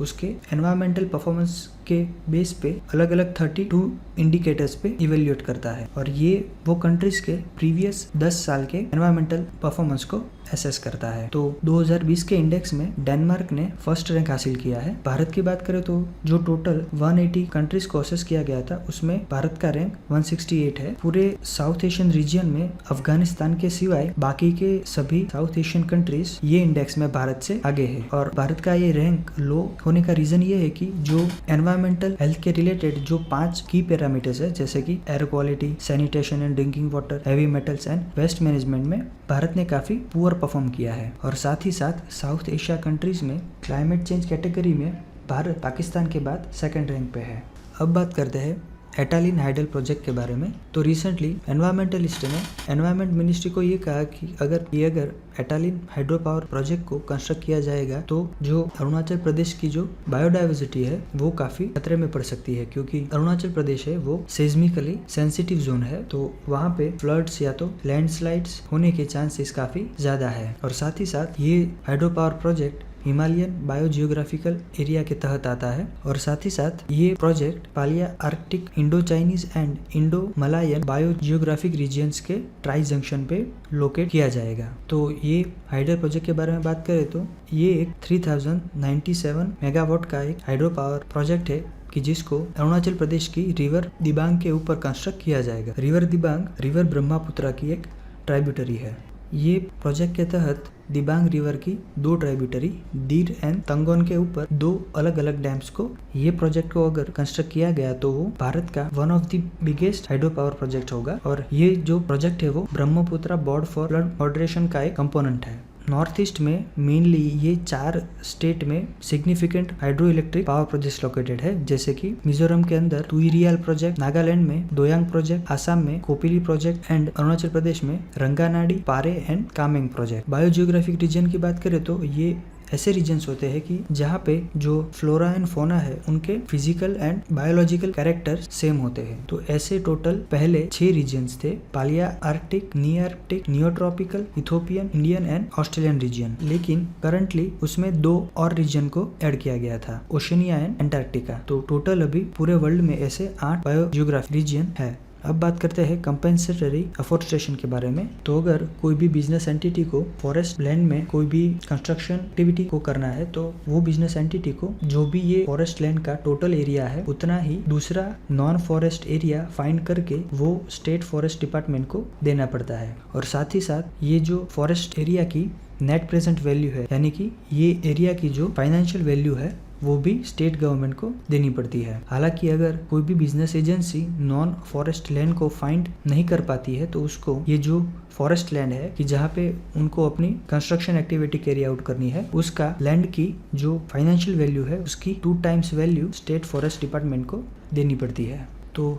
उसके एनवायरमेंटल परफॉर्मेंस के बेस पे अलग अलग 32 इंडिकेटर्स पे इवेल्युएट करता है और ये वो कंट्रीज के प्रीवियस 10 साल के एनवायरमेंटल परफॉर्मेंस को एसेस करता है। तो 2020 के इंडेक्स में डेनमार्क ने फर्स्ट रैंक हासिल किया है। भारत की बात करें तो जो टोटल 180 कंट्रीज को असेस किया गया था उसमें भारत का रैंक 168 है। पूरे साउथ एशियन रीजन में अफगानिस्तान के सिवाय बाकी के सभी साउथ एशियन कंट्रीज ये इंडेक्स में भारत से आगे है। और भारत का ये रैंक लो होने का रीजन ये है कि जो एनवायरमेंटल हेल्थ के रिलेटेड जो 5 की पैरामीटर्स है जैसे कि air quality, sanitation and drinking water, heavy metals and waste management में भारत ने काफी पुअर परफॉर्म किया है। और साथ ही साथ साउथ एशिया कंट्रीज में क्लाइमेट चेंज कैटेगरी में भारत पाकिस्तान के बाद 2nd रैंक पे है। अब बात करते हैं एटालिन हाइडल प्रोजेक्ट के बारे में। तो रिसेंटली एनवायरमेंटलिस्ट ने एनवायरमेंट मिनिस्ट्री को ये कहा कि अगर एटालिन हाइड्रो पावर प्रोजेक्ट को कंस्ट्रक्ट किया जाएगा तो जो अरुणाचल प्रदेश की जो बायोडाइवर्सिटी है वो काफी खतरे में पड़ सकती है, क्योंकि अरुणाचल प्रदेश है वो सेस्मिकली सेंसिटिव जोन है। तो वहाँ पे फ्लड्स या तो लैंडस्लाइड्स होने के चांसेस काफी ज्यादा है। और साथ ही साथ ये hydro power project Himalayan biogeographical area के तहत आता है। और साथ ही साथ ये project Palearctic, Indo Chinese and Indo Malayan biogeographic regions के ट्राई जंक्शन पे लोकेट किया जाएगा। तो ये हाइडल प्रोजेक्ट के बारे में बात करें तो ये एक 3097 मेगावाट का एक हाइड्रो पावर प्रोजेक्ट है कि जिसको अरुणाचल प्रदेश की रिवर दिबांग के ऊपर कंस्ट्रक्ट किया जाएगा। रिवर दिबांग रिवर ब्रह्मपुत्रा की एक ट्राइब्यूटरी है। ये प्रोजेक्ट के तहत दिबांग रिवर की 2 ट्राइब्यूटरी दीर एंड तंगोन के ऊपर 2 अलग अलग डैम्स को ये प्रोजेक्ट को अगर कंस्ट्रक्ट किया गया तो वो भारत का one of the biggest hydro power project होगा। और ये जो प्रोजेक्ट है वो Brahmaputra board for flood moderation का एक कंपोनेंट है। नॉर्थ ईस्ट में मेनली ये 4 स्टेट में significant hydro electric power project located है, जैसे कि मिजोरम के अंदर तुईरियाल प्रोजेक्ट, नागालैंड में दोयांग प्रोजेक्ट, आसाम में कोपिली प्रोजेक्ट एंड अरुणाचल प्रदेश में रंगानाडी, पारे and Kameng project. Biogeographic reason की बात करें तो ये ऐसे रीजन्स होते हैं कि जहाँ पे जो फ्लोरा एंड फोना है उनके physical and biological character same होते हैं। तो ऐसे टोटल पहले 6 रीजन्स थे, Palearctic, Neoarctic, Neotropical, Ethiopian, Indian and Australian region. लेकिन करंटली उसमें 2 और रीजन को ऐड किया गया था, ओशनिया एंड एंटार्क्टिका। तो टोटल अभी पूरे वर्ल्ड में ऐसे 8 बायोजियोग्राफिक रीजन है। अब बात करते हैं कंपेंसेटरी अफॉरेस्टेशन के बारे में। तो अगर कोई भी बिजनेस एंटिटी को फॉरेस्ट लैंड में कोई भी कंस्ट्रक्शन एक्टिविटी को करना है तो वो बिजनेस एंटिटी को जो भी ये फॉरेस्ट लैंड का टोटल एरिया है उतना ही दूसरा नॉन फॉरेस्ट एरिया फाइंड करके वो स्टेट फॉरेस्ट डिपार्टमेंट को देना पड़ता है। और साथ ही साथ ये जो फॉरेस्ट एरिया की नेट प्रेजेंट वैल्यू है, यानी कि ये एरिया की जो फाइनेंशियल वैल्यू है वो भी स्टेट गवर्नमेंट को देनी पड़ती है। हालांकि अगर कोई भी business agency non forest land को फाइंड नहीं कर पाती है तो उसको ये जो फॉरेस्ट लैंड है कि जहाँ पे उनको अपनी कंस्ट्रक्शन एक्टिविटी कैरी आउट करनी है, उसका लैंड की जो फाइनेंशियल वैल्यू है उसकी 2 times value state forest department को देनी पड़ती है। तो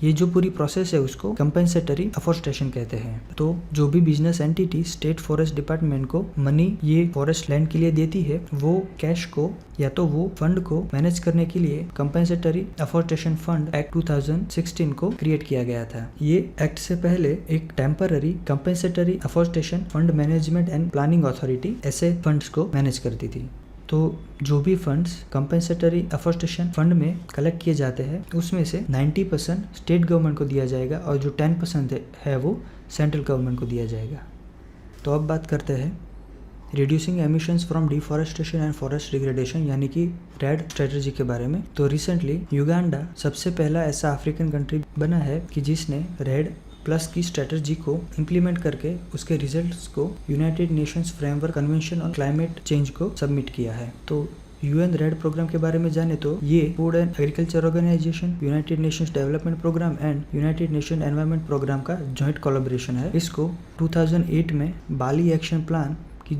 ये जो पूरी प्रोसेस है उसको कंपेंसेटरी अफॉरेस्टेशन कहते हैं। तो जो भी business entity state forest department को मनी ये फॉरेस्ट लैंड के लिए देती है, वो कैश को या तो वो फंड को मैनेज करने के लिए कंपेंसेटरी अफॉरेस्टेशन फंड एक्ट 2016 को क्रिएट किया गया था। ये एक्ट से पहले एक temporary compensatory afforestation fund management and planning authority ऐसे फंड्स को मैनेज करती थी। तो जो भी फंड्स कंपेंसेटरी अफॉरेस्टेशन फंड में कलेक्ट किए जाते हैं उसमें से 90% स्टेट गवर्नमेंट को दिया जाएगा और जो 10% है वो सेंट्रल गवर्नमेंट को दिया जाएगा। तो अब बात करते हैं reducing emissions from deforestation and forest degradation यानी कि रेड स्ट्रेटजी के बारे में। तो रिसेंटली युगांडा सबसे पहला ऐसा अफ्रीकन कंट्री बना है कि जिसने रेड प्लस की स्ट्रेटजी को इम्प्लीमेंट करके उसके रिजल्ट्स को United Nations framework convention on climate change को सबमिट किया है। तो यूएन रेड प्रोग्राम के बारे में जाने तो ये food and agriculture organization, United Nations development programme and United Nation environment programme का जॉइंट कोलैबोरेशन है। इसको 2008 में बाली एक्शन प्लान कि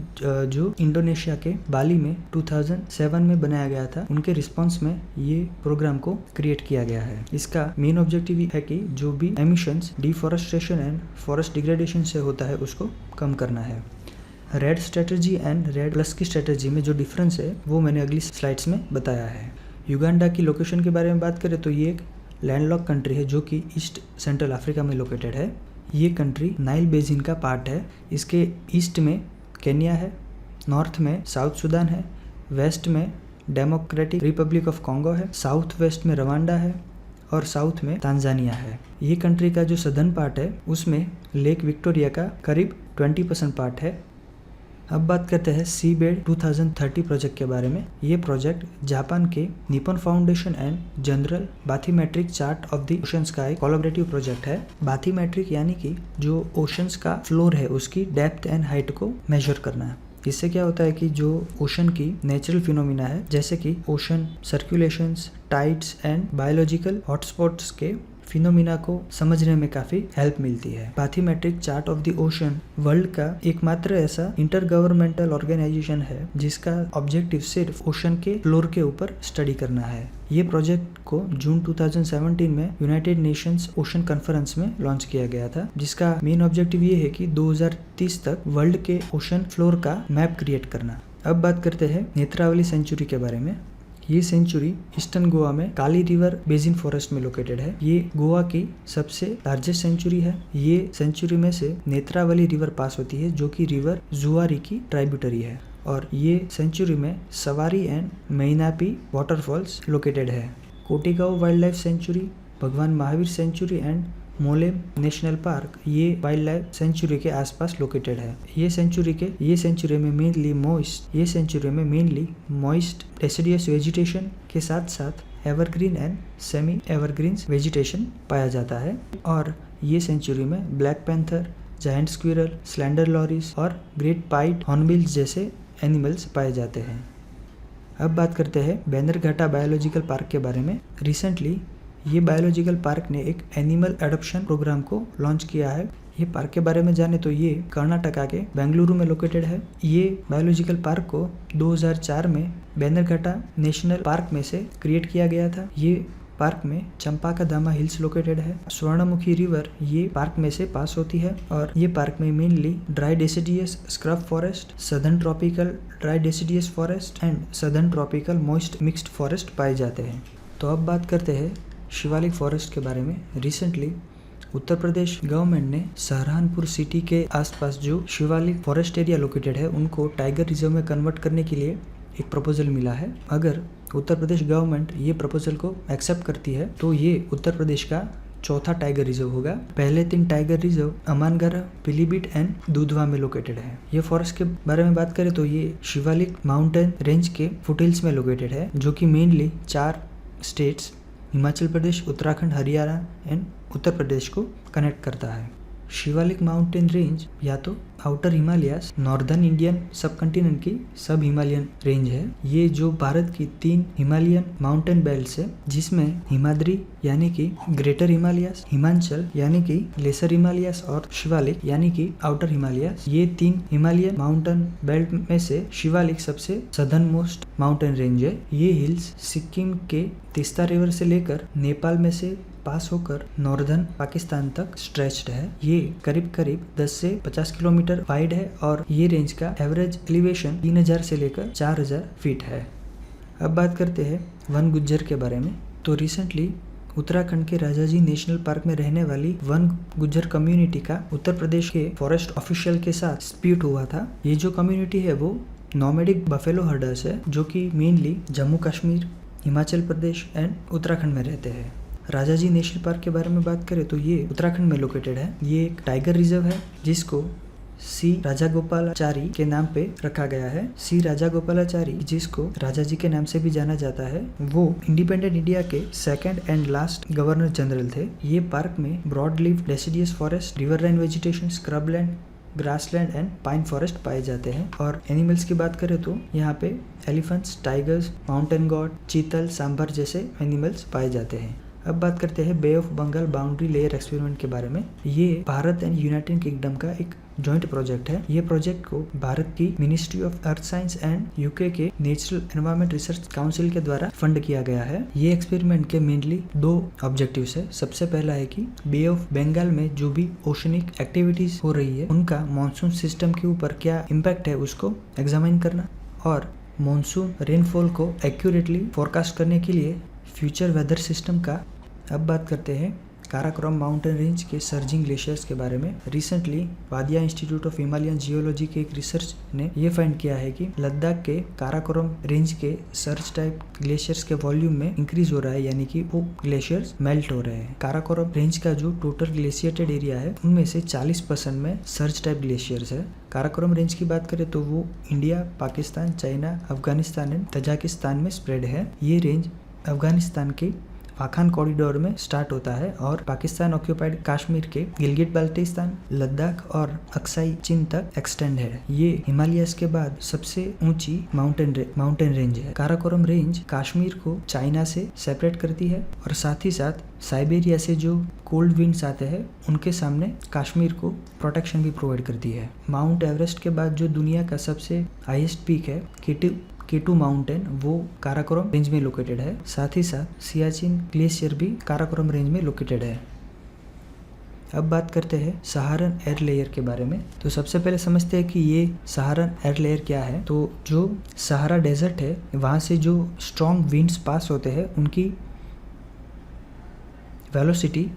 जो इंडोनेशिया के बाली में 2007 में बनाया गया था, उनके रिस्पांस में ये प्रोग्राम को क्रिएट किया गया है। इसका मेन ऑब्जेक्टिव है कि जो भी emissions deforestation and forest degradation से होता है उसको कम करना है। Red strategy and red plus की स्ट्रेटजी में जो डिफरेंस है वो मैंने अगली स्लाइड्स में बताया है। युगांडा की लोकेशन के बारे में बात करें तो ये एक लैंडलॉक कंट्री है जो कि ईस्ट सेंट्रल अफ्रीका में लोकेटेड है। ये कंट्री नाइल बेसिन का पार्ट है। इसके ईस्ट में केन्या है, नॉर्थ में साउथ सूडान है, वेस्ट में डेमोक्रेटिक रिपब्लिक ऑफ कॉन्गो है, साउथ वेस्ट में रवांडा है और साउथ में तांजानिया है। ये कंट्री का जो सदर्न पार्ट है उसमें लेक विक्टोरिया का करीब 20% पार्ट है। अब बात करते हैं सी बेड 2030 प्रोजेक्ट के बारे में। ये प्रोजेक्ट जापान के Nippon Foundation and General Bathymetric Chart of the Oceans का एक कोलैबोरेटिव प्रोजेक्ट है। बाथीमेट्रिक यानी कि जो ओशंस का फ्लोर है उसकी डेप्थ एंड हाइट को मेजर करना है। इससे क्या होता है कि जो ओशन की नेचुरल फिनोमिना है जैसे कि ocean circulations, tides and biological hotspots के फिनोमिना को समझने में काफी हेल्प मिलती है। Bathymetric Chart of the Ocean World का एकमात्र ऐसा इंटर गवर्नमेंटल ऑर्गेनाइजेशन है जिसका ऑब्जेक्टिव सिर्फ ओशन के फ्लोर के ऊपर स्टडी करना है। ये प्रोजेक्ट को जून 2017 में यूनाइटेड नेशंस ओशन कॉन्फ्रेंस में लॉन्च किया गया था, जिसका मेन ऑब्जेक्टिव ये है कि 2030 तक वर्ल्ड के ओशन फ्लोर का मैप क्रिएट करना। अब बात करते हैं नेत्रावली सेंचुरी के बारे में। ये सेंचुरी ईस्टर्न गोवा में काली रिवर बेसिन फॉरेस्ट में लोकेटेड है। ये गोवा की सबसे लार्जेस्ट सेंचुरी है। ये सेंचुरी में से नेत्रावली रिवर पास होती है जो कि रिवर जुआरी की ट्राइब्यूटरी है और ये सेंचुरी में सवारी एंड मैनापी वाटरफॉल्स लोकेटेड है। Kotegaon wild life sanctuary, Bhagwan Mahavir sanctuary and Mollem national park ये वाइल्ड लाइफ सेंचुरी के आसपास लोकेटेड है। ये सेंचुरी में मेनली मॉइस्ट डेसिडियस वेजिटेशन के साथ साथ evergreen and semi evergreen vegetation पाया जाता है और ये सेंचुरी में black panther, giant squirrel, slender loris और ग्रेट पाइड हॉर्नबिल्स जैसे एनिमल्स पाए जाते हैं। अब बात करते हैं बैनरघाटा बायोलॉजिकल पार्क के बारे में। रिसेंटली ये बायोलॉजिकल पार्क ने एक एनिमल एडॉप्शन प्रोग्राम को लॉन्च किया है। ये पार्क के बारे में जाने तो ये कर्नाटका के बेंगलुरु में लोकेटेड है। ये बायोलॉजिकल पार्क को 2004 में बैनरघाटा नेशनल पार्क में से क्रिएट किया गया था। ये पार्क में चंपा दामा हिल्स लोकेटेड है। स्वर्णमुखी रिवर ये पार्क में से पास होती है और ये पार्क में mainly dry deciduous scrub forest, southern tropical dry deciduous forest and southern tropical moist mixed forest पाए जाते हैं। तो अब बात करते हैं शिवालिक फॉरेस्ट के बारे में। रिसेंटली उत्तर प्रदेश गवर्नमेंट ने सहारनपुर सिटी के आसपास जो शिवालिक फॉरेस्ट एरिया लोकेटेड है उनको टाइगर रिजर्व में कन्वर्ट करने के लिए एक प्रपोजल मिला है। अगर उत्तर प्रदेश गवर्नमेंट ये प्रपोजल को एक्सेप्ट करती है तो ये उत्तर प्रदेश का चौथा टाइगर रिजर्व होगा। पहले 3 tiger reserve Amangarh, Pilibhit and Dudhwa में लोकेटेड है। ये फॉरेस्ट के बारे में बात करें तो ये शिवालिक माउंटेन रेंज के फुटहिल्स में लोकेटेड है, जो कि mainly 4 states Himachal Pradesh, Uttarakhand, Haryana and Uttar Pradesh को कनेक्ट करता है। शिवालिक माउंटेन रेंज या तो outer Himalayas northern Indian subcontinent की सब हिमालयन रेंज है। ये जो भारत की 3 हिमालयन माउंटेन बेल्ट्स है, जिसमें हिमाद्री यानी कि ग्रेटर हिमालयास, हिमाचल यानी कि लेसर हिमालयास और शिवालिक यानी कि आउटर हिमालयास, ये 3 हिमालयन माउंटेन बेल्ट में से शिवालिक सबसे सदर्न मोस्ट माउंटेन रेंज है। ये हिल्स सिक्किम के तीस्ता रिवर से लेकर नेपाल में से पास होकर नॉर्दर्न पाकिस्तान तक स्ट्रेच्ड है। ये करीब 10 से 50 किलोमीटर वाइड है और ये रेंज का एवरेज एलिवेशन 3000 से लेकर 4000 फीट है। अब बात करते हैं वन गुज्जर के बारे में। तो रिसेंटली उत्तराखंड के राजाजी नेशनल पार्क में रहने वाली वन गुज्जर कम्युनिटी का उत्तर प्रदेश के फॉरेस्ट ऑफिशियल के साथ डिस्प्यूट हुआ था। ये जो कम्युनिटी है वो नॉमेडिक बफेलो हर्डर्स है, जो कि मेनली जम्मू कश्मीर, हिमाचल प्रदेश एंड उत्तराखंड में रहते हैं। राजाजी नेशनल पार्क के बारे में बात करें तो ये उत्तराखंड में लोकेटेड है। ये एक टाइगर रिजर्व है जिसको सी राजागोपालाचारी के नाम पे रखा गया है। सी राजागोपालाचारी, जिसको राजाजी के नाम से भी जाना जाता है, वो इंडिपेंडेंट इंडिया के 2nd and last governor general थे। ये पार्क में broad leaf deciduous forest, riverine vegetation, scrubland, grassland and pine forest पाए जाते हैं। और एनिमल्स की बात करें तो यहाँ पे एलिफेंट्स, टाइगर्स, माउंटेन गॉड, चीतल, सांभर जैसे एनिमल्स पाए जाते हैं। अब बात करते हैं Bay of Bengal boundary layer experiment के बारे में। ये भारत एंड यूनाइटेड किंगडम का एक जॉइंट प्रोजेक्ट है। ये प्रोजेक्ट को भारत की ministry of earth science and UK के नेचुरल एनवायरमेंट रिसर्च काउंसिल के द्वारा फंड किया गया है। ये एक्सपेरिमेंट के मेनली 2 ऑब्जेक्टिव्स है। सबसे पहला है कि बे ऑफ बंगाल में जो भी ओशनिक एक्टिविटीज हो रही है उनका मॉनसून सिस्टम के ऊपर क्या इम्पैक्ट है उसको एग्जामिन करना, और मॉनसून रेनफॉल को एक्यूरेटली फोरकास्ट करने के लिए फ्यूचर वेदर सिस्टम का। अब बात करते हैं काराकोरम माउंटेन रेंज के सर्जिंग ग्लेशियर्स के बारे में। Recently Wadia institute of Himalayan geology के एक रिसर्च ने ये फाइंड किया है कि लद्दाख के काराकोरम रेंज के सर्ज टाइप ग्लेशियर्स के वॉल्यूम में इंक्रीज हो रहा है, यानी कि वो ग्लेशियर्स मेल्ट हो रहे हैं। काराकोरम रेंज का जो टोटल ग्लेशिएटेड एरिया है उनमें से 40% में सर्ज टाइप ग्लेशियर्स है। काराकोरम रेंज की बात करें तो वो India, Pakistan, China, Afghanistan and Tajikistan में स्प्रेड है। ये रेंज अफगानिस्तान के पाखान कॉरिडोर में स्टार्ट होता है और पाकिस्तान ऑक्यूपाइड कश्मीर के गिलगिट बाल्टिस्तान, लद्दाख और अक्साई चीन तक एक्सटेंड है। ये हिमालयस के बाद सबसे ऊंची माउंटेन रेंज है। काराकोरम रेंज कश्मीर को चाइना से सेपरेट करती है और साथ ही साथ साइबेरिया से जो कोल्ड विंड्स आते हैं उनके सामने कश्मीर को प्रोटेक्शन भी प्रोवाइड करती है। माउंट एवरेस्ट के बाद जो दुनिया का सबसे हाईएस्ट पीक है K2 माउंटेन, वो काराकोरम रेंज में लोकेटेड है। साथ ही साथ सियाचिन ग्लेशियर भी काराकोरम रेंज में लोकेटेड है। अब बात करते हैं सहारन एयर लेयर के बारे में। तो सबसे पहले समझते हैं कि ये सहारन एयर लेयर क्या है। तो जो सहारा डेजर्ट है वहाँ से जो स्ट्रॉन्ग विंड्स पास होते हैं उनकी वेलोसिटी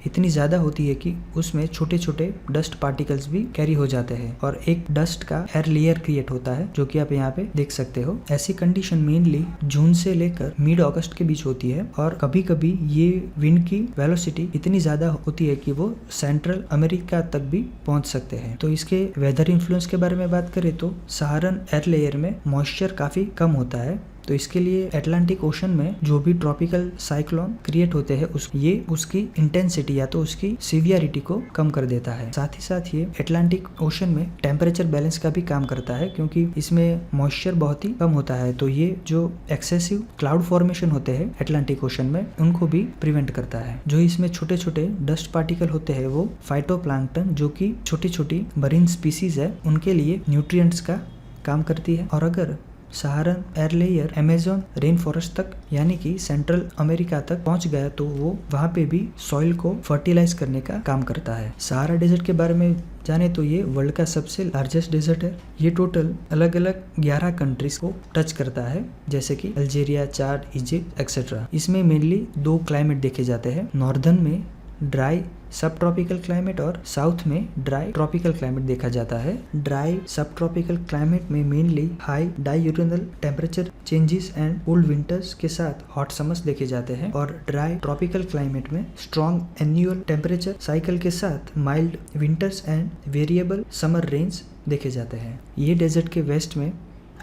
इतनी ज़्यादा होती है कि उसमें छोटे छोटे डस्ट पार्टिकल्स भी कैरी हो जाते हैं और एक डस्ट का एयर लेयर क्रिएट होता है, जो कि आप यहाँ पे देख सकते हो। ऐसी कंडीशन मेनली जून से लेकर मिड अगस्त के बीच होती है और कभी कभी ये विंड की वेलोसिटी इतनी ज़्यादा होती है कि वो सेंट्रल अमेरिका तक भी पहुँच सकते हैं। तो इसके वेदर इन्फ्लुएंस के बारे में बात करें तो सहारन एयर लेयर में मॉइस्चर काफ़ी कम होता है। तो इसके लिए अटलांटिक ओशन में जो भी ट्रॉपिकल साइक्लोन क्रिएट होते हैं ये उसकी इंटेंसिटी या तो उसकी सीवियरिटी को कम कर देता है। साथ ही साथ ये अटलांटिक ओशन में टेम्परेचर बैलेंस का भी काम करता है, क्योंकि इसमें मॉइस्चर बहुत ही कम होता है। तो ये जो एक्सेसिव क्लाउड फॉर्मेशन होते हैं अटलांटिक ओशन में उनको भी प्रिवेंट करता है। जो इसमें छोटे छोटे डस्ट पार्टिकल होते हैं वो फाइटोप्लैंक्टन, जो कि छोटी छोटी मरीन स्पीसीज है, उनके लिए न्यूट्रिएंट्स का काम करती है। और अगर Saharan air layer Amazon rain forest तक यानी कि सेंट्रल अमेरिका तक पहुंच गया तो वो वहाँ पे भी सॉइल को फर्टिलाइज करने का काम करता है। सहारा डेजर्ट के बारे में जाने तो ये वर्ल्ड का सबसे लार्जेस्ट डेजर्ट है। ये टोटल अलग अलग 11 कंट्रीज को टच करता है, जैसे कि अल्जीरिया, चाड, इजिप्ट एक्सेट्रा। इसमें मेनली 2 क्लाइमेट देखे जाते हैं, नॉर्दर्न में ड्राई सब ट्रॉपिकल क्लाइमेट और साउथ में ड्राई ट्रॉपिकल क्लाइमेट देखा जाता है। ड्राई सब ट्रॉपिकल क्लाइमेट में mainly high diurnal temperature changes and cold winters के साथ हॉट समर्स देखे जाते हैं और ड्राई ट्रॉपिकल क्लाइमेट में स्ट्रॉन्ग एन्युअल टेम्परेचर साइकिल के साथ mild winters and variable summer range देखे जाते हैं। ये डेजर्ट के वेस्ट में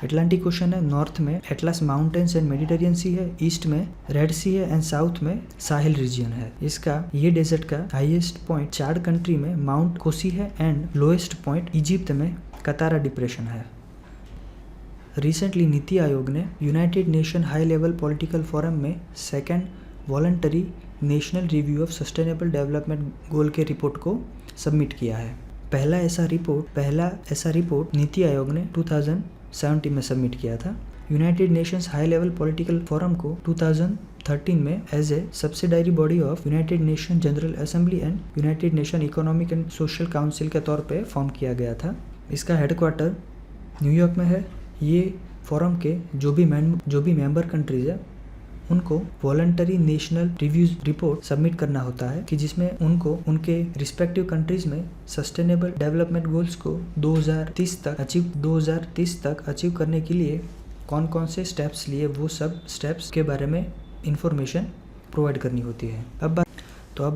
अटलांटिक ओशन है, नॉर्थ में एटलास माउंटेन्स एंड मेडिटेरियन सी है, ईस्ट में रेड सी है एंड साउथ में साहिल रीजन है। ये डेजर्ट का हाईएस्ट पॉइंट चाड कंट्री में माउंट कोसी है एंड लोएस्ट पॉइंट इजिप्ट में कतारा डिप्रेशन है। रिसेंटली नीति आयोग ने United nation high level political forum में 2nd voluntary national review of sustainable development goal के रिपोर्ट को सबमिट किया है। पहला ऐसा रिपोर्ट नीति आयोग ने 2017 में सबमिट किया था। United Nations high level political forum को 2013 में as a subsidiary body of United Nation General Assembly and United Nation Economic and Social Council के तौर पे फॉर्म किया गया था। इसका हेडक्वार्टर न्यूयॉर्क में है। ये फोरम के जो भी मेंबर कंट्रीज है उनको voluntary national review report submit करना होता है कि जिसमें उनको उनके रिस्पेक्टिव कंट्रीज में सस्टेनेबल डेवलपमेंट गोल्स को 2030 तक अचीव करने के लिए कौन कौन से स्टेप्स लिए, वो सब स्टेप्स के बारे में इंफॉर्मेशन प्रोवाइड करनी होती है। अब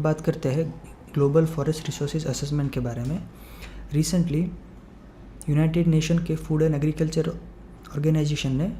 बात करते हैं ग्लोबल फॉरेस्ट रिसोर्सेज असेसमेंट के बारे में। रिसेंटली यूनाइटेड नेशन के फूड एंड एग्रीकल्चर ऑर्गेनाइजेशन ने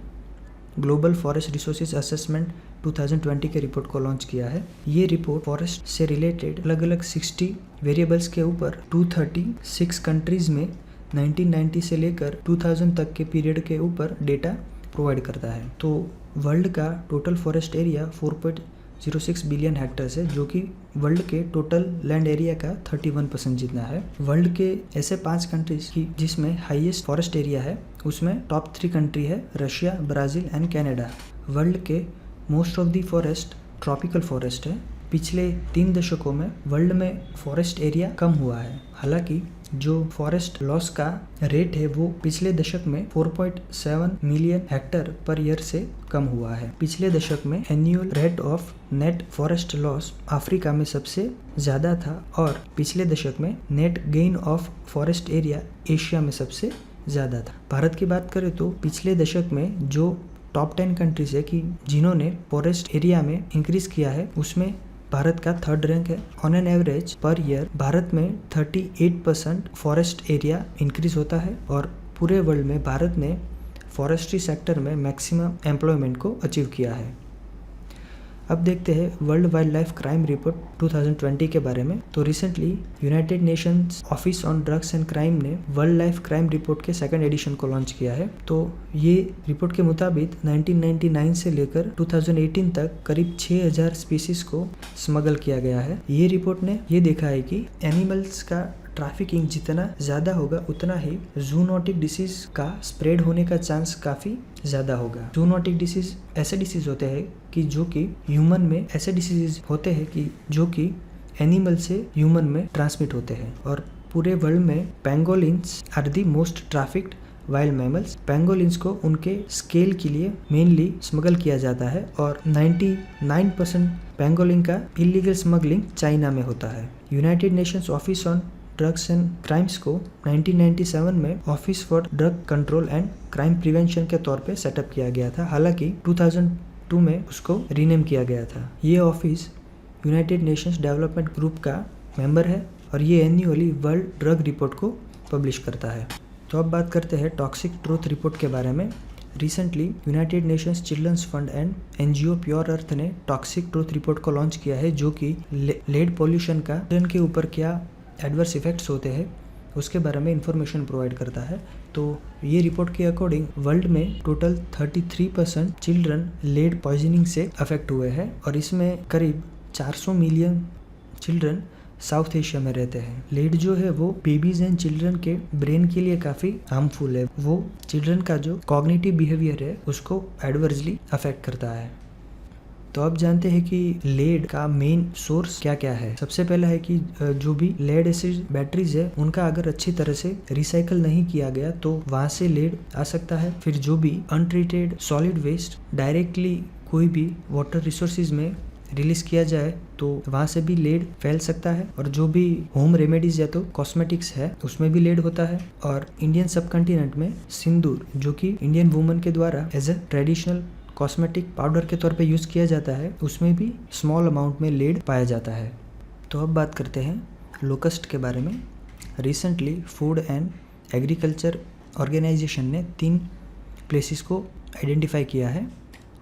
ग्लोबल फॉरेस्ट रिसोर्सेज असेसमेंट 2020 के रिपोर्ट को लॉन्च किया है। ये रिपोर्ट फॉरेस्ट से रिलेटेड अलग अलग 60 वेरिएबल्स के ऊपर 236 कंट्रीज में 1990 से लेकर 2000 तक के पीरियड के ऊपर डेटा प्रोवाइड करता है। तो वर्ल्ड का total forest area 4.06 billion hectares है, जो कि वर्ल्ड के टोटल लैंड एरिया का 31% जितना है। वर्ल्ड के ऐसे 5 कंट्रीज की जिसमें हाईएस्ट फॉरेस्ट एरिया है, उसमें टॉप 3 कंट्री है Russia, Brazil and Canada. World के most of the forest tropical forest है। पिछले 3 दशकों में वर्ल्ड में फॉरेस्ट एरिया कम हुआ है। हालांकि जो फॉरेस्ट लॉस का रेट है वो पिछले दशक में 4.7 मिलियन हेक्टर पर ईयर से कम हुआ है। पिछले दशक में annual rate of net forest loss Africa में सबसे ज़्यादा था और पिछले दशक में net gain of forest area Asia में सबसे ज़्यादा था। भारत की बात करें तो पिछले दशक में जो टॉप 10 कंट्रीज है कि जिन्होंने फॉरेस्ट एरिया में इंक्रीज किया है, उसमें भारत का 3rd रैंक है। On an average per year Bharat में 38% फॉरेस्ट एरिया इंक्रीज होता है और पूरे वर्ल्ड में भारत ने फॉरेस्ट्री सेक्टर में मैक्सिमम एम्प्लॉयमेंट को अचीव किया है। अब देखते हैं world wild life crime report 2020 के बारे में। तो recently United Nations office on drugs and crime ने वर्ल्ड लाइफ क्राइम रिपोर्ट के 2nd एडिशन को लॉन्च किया है। तो ये रिपोर्ट के मुताबिक 1999 से लेकर 2018 तक करीब 6000 स्पीसीज को स्मगल किया गया है। ये रिपोर्ट ने ये देखा है कि एनिमल्स का ट्रैफिकिंग जितना ज़्यादा होगा उतना ही जूनोटिक डिसीज का स्प्रेड होने का चांस काफ़ी ज़्यादा होगा। जूनोटिक डिसीज ऐसे डिसीज होते हैं कि जो कि ह्यूमन में ऐसे डिसीज होते हैं कि जो कि एनिमल से ह्यूमन में ट्रांसमिट होते हैं। और पूरे वर्ल्ड में pangolins are the most trafficked wild mammals. Pangolins को उनके स्केल के लिए मेनली स्मगल किया जाता है और 99% पेंगोलिन का इलीगल स्मगलिंग चाइना में होता है। United Nations office on drugs and crimes को 1997 में office for drug control and crime prevention के तौर पे सेटअप किया गया था। हालांकि 2002 में उसको रीनेम किया गया था। ये office United Nations development group का मेंबर है और ये एन्युअली वर्ल्ड ड्रग रिपोर्ट को पब्लिश करता है। तो अब बात करते हैं टॉक्सिक ट्रूथ रिपोर्ट के बारे में। Recently United Nations Children's Fund and NGO Pure Earth ने टॉक्सिक ट्रूथ रिपोर्ट को लॉन्च किया है, जो कि लेड पोल्यूशन का चिल्ड्रन के ऊपर क्या एडवर्स इफेक्ट्स होते हैं उसके बारे में इंफॉर्मेशन प्रोवाइड करता है। तो ये रिपोर्ट के अकॉर्डिंग वर्ल्ड में टोटल 33% चिल्ड्रन लेड पॉइजनिंग से अफेक्ट हुए हैं और इसमें करीब 400 मिलियन चिल्ड्रन साउथ एशिया में रहते हैं। लेड जो है वो बेबीज एंड चिल्ड्रन के ब्रेन के लिए काफ़ी हार्मफुल है। वो चिल्ड्रन का जो कॉग्निटिव बिहेवियर है उसको एडवर्सली अफेक्ट करता है। तो अब जानते हैं कि लेड का मेन सोर्स क्या क्या है। सबसे पहला है कि जो भी लेड एसिड बैटरीज है उनका अगर अच्छी तरह से रिसाइकल नहीं किया गया तो वहाँ से लेड आ सकता है। फिर जो भी अनट्रीटेड सॉलिड वेस्ट डायरेक्टली कोई भी वाटर रिसोर्सेज में रिलीज किया जाए तो वहाँ से भी लेड फैल सकता है। और जो भी होम रेमेडीज या तो कॉस्मेटिक्स है उसमें भी लेड होता है। और इंडियन सब कॉन्टिनेंट में सिंदूर जो कि इंडियन वुमन के द्वारा as a traditional cosmetic powder के तौर पे यूज़ किया जाता है, उसमें भी स्मॉल अमाउंट में लेड पाया जाता है। तो अब बात करते हैं लोकस्ट के बारे में। Recently food and agriculture organisation ने 3 प्लेसेस को आइडेंटिफाई किया है,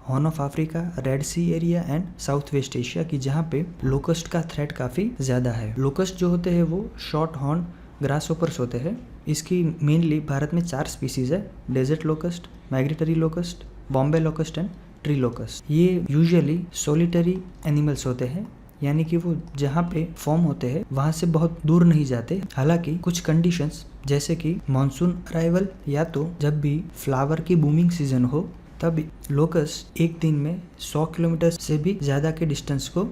horn of Africa, red sea area and south west Asia की, जहाँ पे लोकस्ट का थ्रेट काफ़ी ज़्यादा है। लोकस्ट जो होते हैं वो शॉर्ट हॉर्न ग्रासहोपर्स होते हैं। इसकी मेनली भारत में 4 स्पीसीज है, desert locust, migratory locust, Bombay locust and tree locust. ये यूजुअली सोलिटरी एनिमल्स होते हैं, यानी कि वो जहाँ पे फॉर्म होते हैं वहाँ से बहुत दूर नहीं जाते। हालांकि कुछ कंडीशंस जैसे कि मानसून अराइवल या तो जब भी फ्लावर की बूमिंग सीजन हो तब लोकस्ट एक दिन में 100 किलोमीटर से भी ज़्यादा के डिस्टेंस को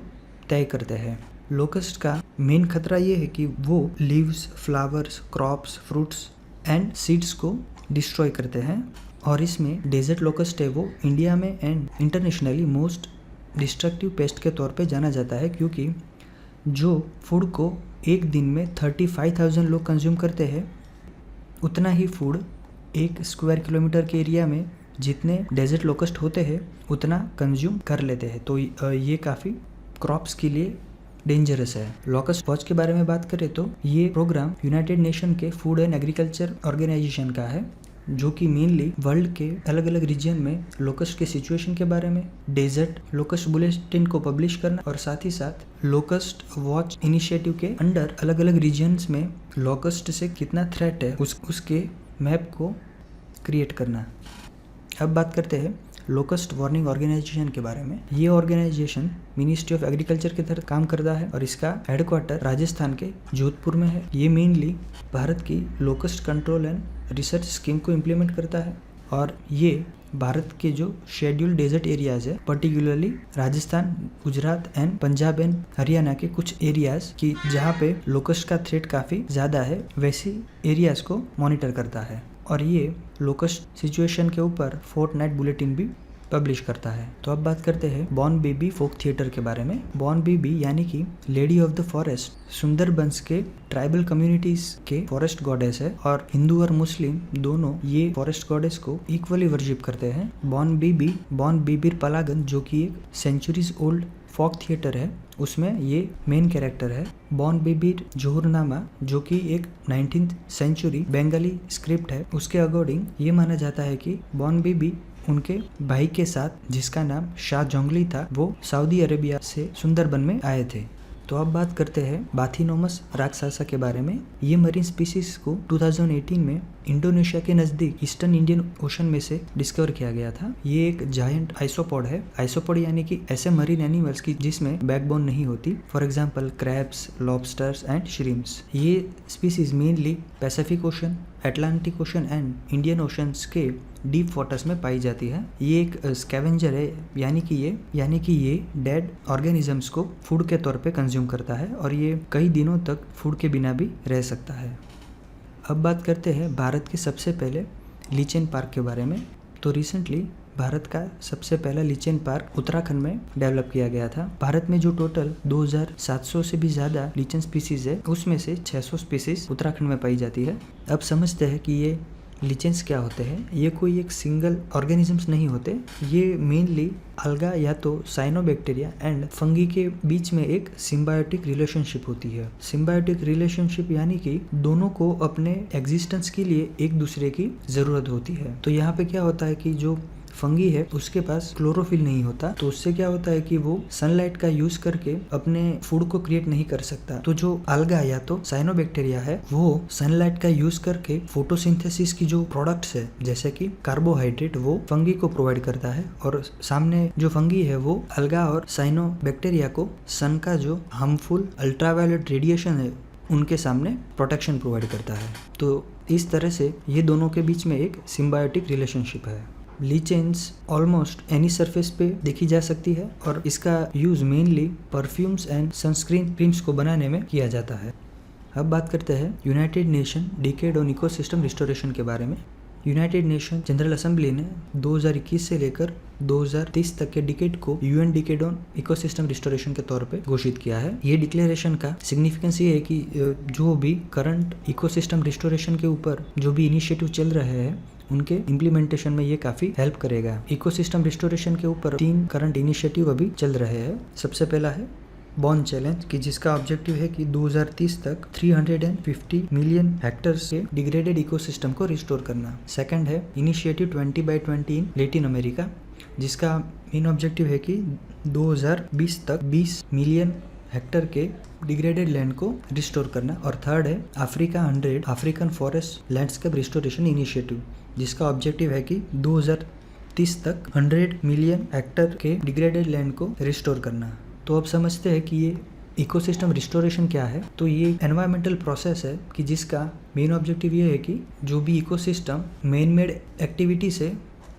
तय करते हैं। लोकस्ट का मेन खतरा ये है कि वो leaves, flowers, crops, fruits and seeds को डिस्ट्रॉय करते हैं। और इसमें डेजर्ट लोकस्ट है वो इंडिया में and internationally most destructive paste के तौर पे जाना जाता है, क्योंकि जो फूड को एक दिन में 35,000 लोग कंज्यूम करते हैं उतना ही फूड 1 स्क्वायर किलोमीटर के एरिया में जितने डेजर्ट लोकस्ट होते हैं उतना कंज्यूम कर लेते हैं। तो ये काफ़ी क्रॉप्स के लिए डेंजरस है। लोकस्ट वॉच के बारे में बात करें तो ये प्रोग्राम यूनाइटेड नेशन के फूड एंड एग्रीकल्चर ऑर्गेनाइजेशन का है, जो कि मेनली वर्ल्ड के अलग अलग रीजन में लोकस्ट के सिचुएशन के बारे में डेजर्ट लोकस्ट बुलेटिन को पब्लिश करना और साथ ही साथ लोकस्ट वॉच इनिशिएटिव के अंडर अलग अलग रीजन्स में लोकस्ट से कितना थ्रेट है उसके मैप को क्रिएट करना। अब बात करते हैं लोकस्ट वार्निंग ऑर्गेनाइजेशन के बारे में। ये ऑर्गेनाइजेशन मिनिस्ट्री ऑफ एग्रीकल्चर के तहत काम करता है और इसका हेडक्वार्टर राजस्थान के जोधपुर में है। ये मेनली भारत की locust control and research scheme को इम्प्लीमेंट करता है और ये भारत के जो शेड्यूल्ड डेजर्ट एरियाज है, particularly Rajasthan, Gujarat and Punjab and Haryana के कुछ एरियाज की जहाँ पे लोकस्ट का थ्रेट काफ़ी ज़्यादा है, वैसी एरियाज को मॉनिटर करता है। और ये लोकस्ट सिचुएशन के ऊपर फोर्टनाइट बुलेटिन भी पब्लिश करता है। तो अब बात करते हैं बॉर्न बेबी फोक थिएटर के बारे में। बॉर्न बेबी यानी कि lady of the forest Sundarbans के ट्राइबल कम्युनिटीज के फॉरेस्ट गॉडेस है और हिंदू और मुस्लिम दोनों ये फॉरेस्ट गॉडेस को इक्वली वर्शिप करते हैं। बॉर्न बेबीर पलागन जो कि एक सेंचुरीज ओल्ड फोक थिएटर है, उसमें ये मेन कैरेक्टर है। बॉर्न बेबीर जोहरनामा जो कि एक 19th सेंचुरी बंगाली स्क्रिप्ट है, उसके अकॉर्डिंग ये माना जाता है कि बॉर्न बेबी उनके भाई के साथ, जिसका नाम शाह जोंगली था, वो सऊदी अरेबिया से सुंदरबन में आए थे। तो अब बात करते हैं बाथिनोमस राक्षसा के बारे में। ये मरीन स्पीसीज को 2018 में इंडोनेशिया के नज़दीक ईस्टर्न इंडियन ओशन में से डिस्कवर किया गया था। ये एक जायंट आइसोपॉड है। आइसोपॉड यानी कि ऐसे मरीन एनिमल्स की जिसमें बैकबोन नहीं होती, for example crabs, lobsters and shrimps. ये species mainly Pacific Ocean, Atlantic Ocean and Indian oceans के डीप वाटर्स में पाई जाती है। ये एक स्कैवेंजर है, यानी कि ये डेड ऑर्गेनिजम्स को फूड के तौर पे कंज्यूम करता है और ये कई दिनों तक फूड के बिना भी रह सकता है। अब बात करते हैं भारत के सबसे पहले लीचेन पार्क के बारे में। तो रिसेंटली भारत का सबसे पहला लीचेन पार्क उत्तराखंड में डेवलप किया गया था। भारत में जो टोटल 2700 से भी ज़्यादा लीचेन स्पीसीज है, उसमें से 600 स्पीसीज उत्तराखंड में पाई जाती है। अब समझते हैं कि ये लीचेंस क्या होते हैं। ये कोई एक सिंगल ऑर्गेनिजम्स नहीं होते, ये मेनली अलगा या तो साइनोबैक्टीरिया एंड फंगी के बीच में एक सिम्बायोटिक रिलेशनशिप होती है। सिम्बायोटिक रिलेशनशिप यानी कि दोनों को अपने एग्जिस्टेंस के लिए एक दूसरे की ज़रूरत होती है। तो यहाँ पे क्या होता है कि जो फंगी है उसके पास क्लोरोफिल नहीं होता, तो उससे क्या होता है कि वो सनलाइट का यूज करके अपने फूड को क्रिएट नहीं कर सकता। तो जो अलगा या तो साइनोबैक्टीरिया है वो सनलाइट का यूज करके फोटोसिंथेसिस की जो प्रोडक्ट्स है जैसे कि कार्बोहाइड्रेट वो फंगी को प्रोवाइड करता है, और सामने जो फंगी है वो अलगा और साइनोबैक्टीरिया को सन का जो हार्मफुल अल्ट्रावायलेट रेडिएशन है उनके सामने प्रोटेक्शन प्रोवाइड करता है। तो इस तरह से ये दोनों के बीच में एक सिम्बायोटिक रिलेशनशिप है। लीचेंस ऑलमोस्ट एनी सरफेस पे देखी जा सकती है और इसका use mainly perfumes and sunscreen creams को बनाने में किया जाता है। अब बात करते हैं United nation decade on ecosystem restoration के बारे में। यूनाइटेड नेशन जनरल असेंबली ने 2021 से लेकर 2030 तक के डिकेड को UN decade on ecosystem restoration के तौर पे घोषित किया है। ये डिक्लेरेशन का सिग्निफिकेंस ये है कि जो भी करंट इकोसिस्टम रिस्टोरेशन के ऊपर जो भी इनिशिएटिव चल रहे हैं उनके इम्प्लीमेंटेशन में ये काफी हेल्प करेगा। इकोसिस्टम रिस्टोरेशन के ऊपर 3 करंट इनिशिएटिव अभी चल रहे हैं। सबसे पहला है बॉर्न चैलेंज कि जिसका ऑब्जेक्टिव है कि 2030 तक 350 मिलियन हेक्टर्स के डिग्रेडेड इकोसिस्टम को रिस्टोर करना। सेकंड है इनिशिएटिव 20x20 इन लेटिन अमेरिका, जिसका मेन ऑब्जेक्टिव है कि 2020 तक 20 मिलियन हेक्टर के डिग्रेडेड लैंड को रिस्टोर करना। और थर्ड है Africa 100 African forest landscape restoration initiative, जिसका ऑब्जेक्टिव है कि 2030 तक 100 मिलियन हेक्टर के डिग्रेडेड लैंड को रिस्टोर करना। तो अब समझते हैं कि ये इकोसिस्टम रिस्टोरेशन क्या है। तो ये एनवायरमेंटल प्रोसेस है कि जिसका मेन ऑब्जेक्टिव ये है कि जो भी इकोसिस्टम मैन मेड एक्टिविटी से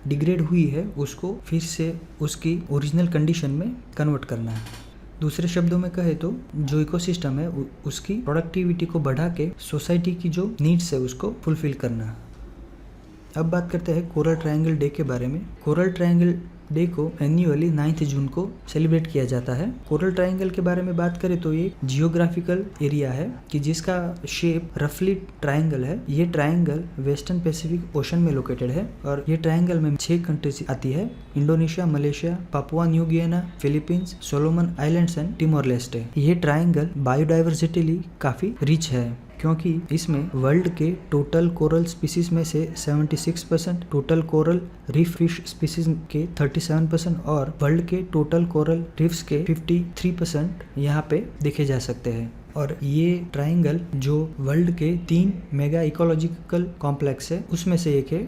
डिग्रेड हुई है उसको फिर से उसकी ओरिजिनल कंडीशन में कन्वर्ट करना है। दूसरे शब्दों में कहे तो जो इकोसिस्टम है उसकी प्रोडक्टिविटी को बढ़ा के सोसाइटी की जो नीड्स है उसको फुलफिल करना। अब बात करते हैं कोरल ट्रायंगल डे के बारे में। कोरल ट्रायंगल डे को एन्युअली 9 जून को सेलिब्रेट किया जाता है। कोरल ट्रायंगल के बारे में बात करें तो ये जियोग्राफिकल एरिया है कि जिसका शेप रफली ट्रायंगल है। ये ट्रायंगल वेस्टर्न पैसिफिक ओशन में लोकेटेड है और ये ट्रायंगल में 6 कंट्रीज आती है, इंडोनेशिया, मलेशिया, पापुआ न्यू गियाना, Philippines, Solomon islands and टिमोर Leste. ये ट्रायंगल बायोडाइवर्सिटी काफी रिच है क्योंकि इसमें वर्ल्ड के टोटल कोरल स्पीसीज में से 76%, total coral reef fish species के 37% और वर्ल्ड के टोटल कोरल रीफ्स के 53% यहाँ पे देखे जा सकते हैं। और ये ट्रायंगल जो वर्ल्ड के 3 मेगा इकोलॉजिकल कॉम्प्लेक्स है उसमें से एक है,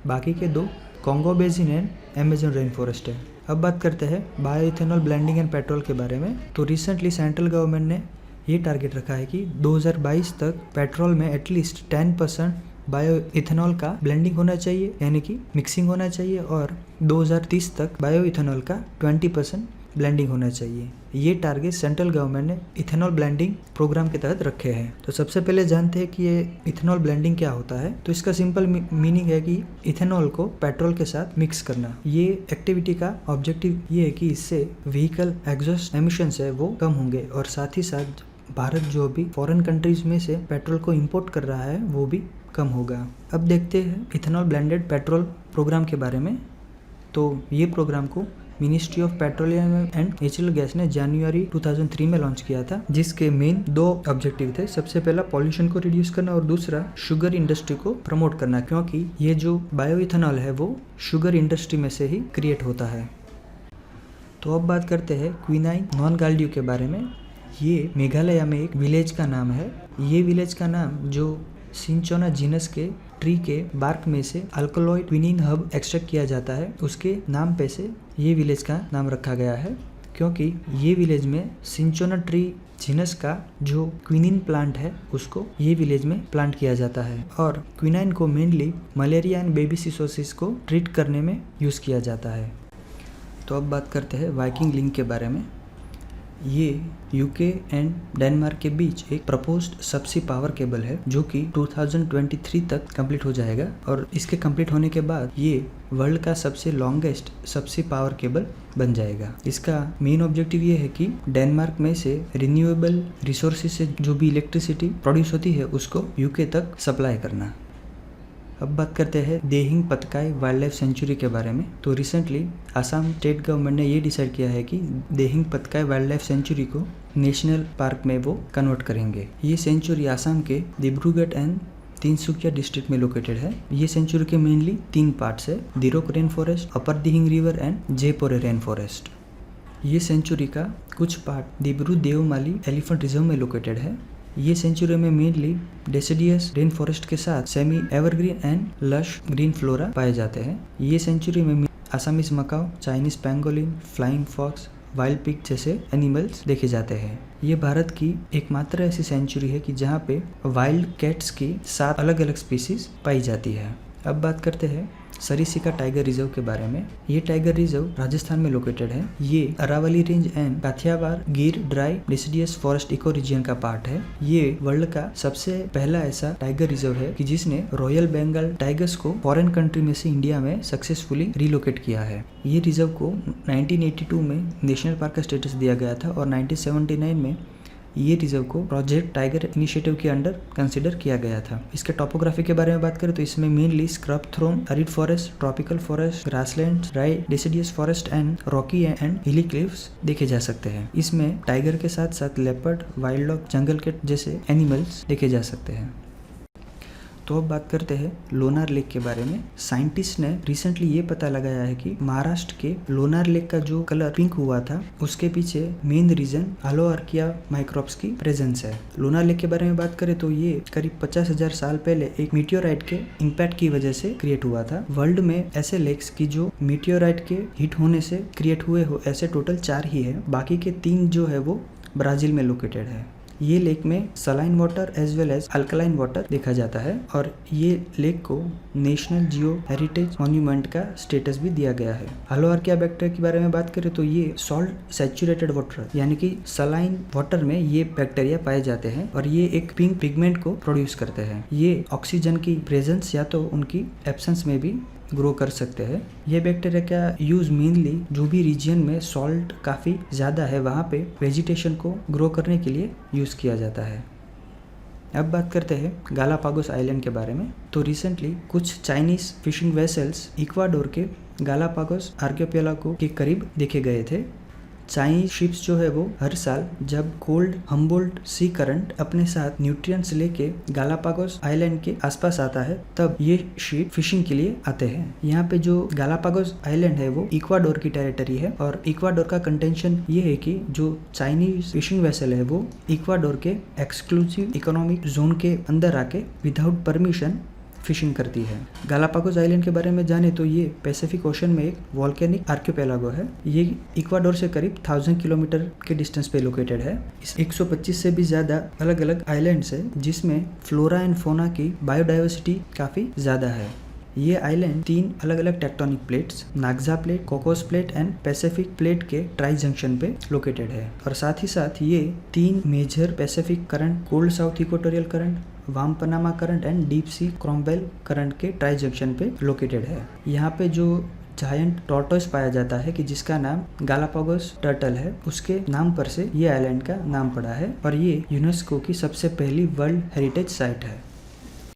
बाकी के 2 Congo basin and Amazon rain forest है। अब बात करते हैं बायोइथेनॉल ब्लेंडिंग एंड पेट्रोल के बारे में। तो रिसेंटली सेंट्रल गवर्नमेंट ने ये टारगेट रखा है कि 2022 तक पेट्रोल में एटलीस्ट 10% बायो इथेनॉल का ब्लेंडिंग होना चाहिए, यानी कि मिक्सिंग होना चाहिए, और 2030 तक बायो इथेनॉल का 20% ब्लेंडिंग होना चाहिए। ये टारगेट सेंट्रल गवर्नमेंट ने इथेनॉल ब्लेंडिंग प्रोग्राम के तहत रखे हैं। तो सबसे पहले जानते हैं कि ये इथेनॉल ब्लेंडिंग क्या होता है। तो इसका सिंपल मीनिंग है कि इथेनॉल को पेट्रोल के साथ मिक्स करना। ये एक्टिविटी का ऑब्जेक्टिव ये है कि इससे व्हीकल एग्जॉस्ट एमिशंस है वो कम होंगे और साथ ही साथ भारत जो भी फॉरेन कंट्रीज में से पेट्रोल को इंपोर्ट कर रहा है वो भी कम होगा। अब देखते हैं इथेनॉल ब्लेंडेड पेट्रोल प्रोग्राम के बारे में। तो ये प्रोग्राम को ministry of petroleum and natural gas ने जनवरी 2003 में लॉन्च किया था, जिसके मेन 2 ऑब्जेक्टिव थे। सबसे पहला पॉल्यूशन को रिड्यूस करना और दूसरा शुगर इंडस्ट्री को प्रमोट करना, क्योंकि ये जो बायो इथेनॉल है वो शुगर इंडस्ट्री में से ही क्रिएट होता है। तो अब बात करते हैं क्विनाइन नॉन गाल्डियो के बारे में। ये मेघालय में एक विलेज का नाम है। ये विलेज का नाम जो सिंचोना जीनस के ट्री के बार्क में से अल्कलॉइड क्विनिन हब एक्सट्रैक्ट किया जाता है, उसके नाम पे से ये विलेज का नाम रखा गया है, क्योंकि ये विलेज में सिंचोना ट्री जीनस का जो क्विनिन प्लांट है उसको ये विलेज में प्लांट किया जाता है। और क्विनाइन को मेनली मलेरिया एंड बेबी सिसोसिस को ट्रीट करने में यूज़ किया जाता है। तो अब बात करते हैं वाइकिंग लिंक के बारे में। ये यूके एंड डेनमार्क के बीच एक प्रपोज्ड सबसी पावर केबल है जो कि 2023 तक कंप्लीट हो जाएगा, और इसके कंप्लीट होने के बाद ये वर्ल्ड का सबसे लॉन्गेस्ट सबसी पावर केबल बन जाएगा। इसका मेन ऑब्जेक्टिव ये है कि डेनमार्क में से रिन्यूएबल रिसोर्सेज से जो भी इलेक्ट्रिसिटी प्रोड्यूस होती है उसको यूके तक सप्लाई करना। अब बात करते हैं Dehing Patkai wildlife sanctuary के बारे में। तो रिसेंटली आसाम स्टेट गवर्नमेंट ने ये डिसाइड किया है कि Dehing Patkai wildlife sanctuary को नेशनल पार्क में वो कन्वर्ट करेंगे। ये सेंचुरी आसाम के डिब्रूगढ़ एंड तिनसुकिया डिस्ट्रिक्ट में लोकेटेड है। ये सेंचुरी के मेनली 3 पार्ट्स है, Dirok rain forest, upper Dehing river and Jaipur rain forest. ये सेंचुरी का कुछ part Dibru Deomali elephant reserve में लोकेटेड है। ये सेंचुरी में मेनली डेसिडियस रेन फॉरेस्ट के साथ semi evergreen and lush green flora पाए जाते हैं। ये सेंचुरी में Assamese macaque, Chinese pangolin, flying fox, wild pig जैसे एनिमल्स देखे जाते हैं। ये भारत की एकमात्र ऐसी सेंचुरी है कि जहाँ पे वाइल्ड कैट्स की 7 अलग अलग स्पीसीज पाई जाती है। अब बात करते हैं सरिस्का टाइगर रिजर्व के बारे में। ये टाइगर रिजर्व राजस्थान में लोकेटेड है। ये Aravalli range and Kathiawar Gir dry deciduous forest eco region का पार्ट है। ये वर्ल्ड का सबसे पहला ऐसा टाइगर रिजर्व है कि जिसने रॉयल बंगाल टाइगर्स को फॉरेन कंट्री में से इंडिया में सक्सेसफुली रिलोकेट किया है। ये रिजर्व को 1982 में नेशनल पार्क का स्टेटस दिया गया था और 1979 में ये रिजर्व को प्रोजेक्ट टाइगर इनिशिएटिव के अंडर कंसिडर किया गया था। इसके टोपोग्राफी के बारे में बात करें तो इसमें mainly scrub thorn, arid forest, tropical forest, grassland, dry deciduous forest and rocky and hilly cliffs देखे जा सकते हैं। इसमें टाइगर के साथ साथ leopard, wild dog, jungle cat जैसे एनिमल्स देखे जा सकते हैं। तो अब बात करते हैं लोनार लेक के बारे में। साइंटिस्ट ने रिसेंटली ये पता लगाया है कि महाराष्ट्र के लोनार लेक का जो कलर पिंक हुआ था उसके पीछे मेन रीजन हालोआर्किया माइक्रोब्स की प्रेजेंस है। लोनार लेक के बारे में बात करें तो ये करीब 50,000 साल पहले एक मीटियोराइट के इम्पैक्ट की वजह से क्रिएट हुआ था। वर्ल्ड में ऐसे लेक्स की जो मीटियोराइट के हिट होने से क्रिएट हुए हो ऐसे टोटल 4 ही है। बाकी के 3 जो है वो ब्राजील में लोकेटेड है। ये लेक में saline water as well as alkaline water देखा जाता है और ये लेक को नेशनल जियो हेरिटेज मॉन्यूमेंट का स्टेटस भी दिया गया है। हालोआर्किया बैक्टीरिया के बारे में बात करें तो ये सॉल्ट सैचुरेटेड वाटर यानी कि सलाइन वाटर में ये बैक्टीरिया पाए जाते हैं और ये एक पिंक पिगमेंट को प्रोड्यूस करते हैं। ये ऑक्सीजन की प्रेजेंस या तो उनकी एब्सेंस में भी ग्रो कर सकते हैं। ये बैक्टीरिया का यूज मेनली जो भी रीजन में सॉल्ट काफ़ी ज़्यादा है वहाँ पे वेजिटेशन को ग्रो करने के लिए यूज़ किया जाता है। अब बात करते हैं गालापागोस आइलैंड के बारे में। तो रिसेंटली कुछ चाइनीज फिशिंग वेसल्स इक्वाडोर के गालापागोस आर्कियोपेलागो के करीब देखे गए थे। चाइनीज शिप्स जो है वो हर साल जब कोल्ड हम्बोल्ट सी करंट अपने साथ न्यूट्रिएंट्स लेके गालापागोस आइलैंड के आसपास आता है तब ये शिप फिशिंग के लिए आते हैं। यहाँ पे जो गालापागोस आइलैंड है वो इक्वाडोर की टेरिटरी है और इक्वाडोर का कंटेंशन ये है कि जो चाइनीज फिशिंग वेसल है वो इक्वाडोर के एक्सक्लूसिव इकोनॉमिक जोन के अंदर आके विदाउट परमिशन फिशिंग करती है। गालापागोस आइलैंड के बारे में जाने तो ये पैसिफिक ओशन में एक वॉल्केनिक आर्कियोपेलागो है। ये इक्वाडोर से करीब 1000 किलोमीटर के डिस्टेंस पे लोकेटेड है। इस 125 से भी ज़्यादा अलग अलग आइलैंड्स है जिसमें फ्लोरा एंड फोना की बायोडाइवर्सिटी काफ़ी ज़्यादा है। ये आइलैंड 3 अलग अलग टेक्टोनिक प्लेट्स नाग्जा plate, Cocos plate and Pacific plate के ट्राई जंक्शन पे लोकेटेड है और साथ ही साथ ये 3 major Pacific current, cold South Equatorial current, warm Panama current and deep sea Cromwell current के ट्राई जंक्शन पे लोकेटेड है। यहाँ पे जो जायंट टॉर्टोइस पाया जाता है कि जिसका नाम गालापागोस टर्टल है, उसके नाम पर से ये आइलैंड का नाम पड़ा है और ये यूनेस्को की सबसे पहली वर्ल्ड हेरिटेज साइट है।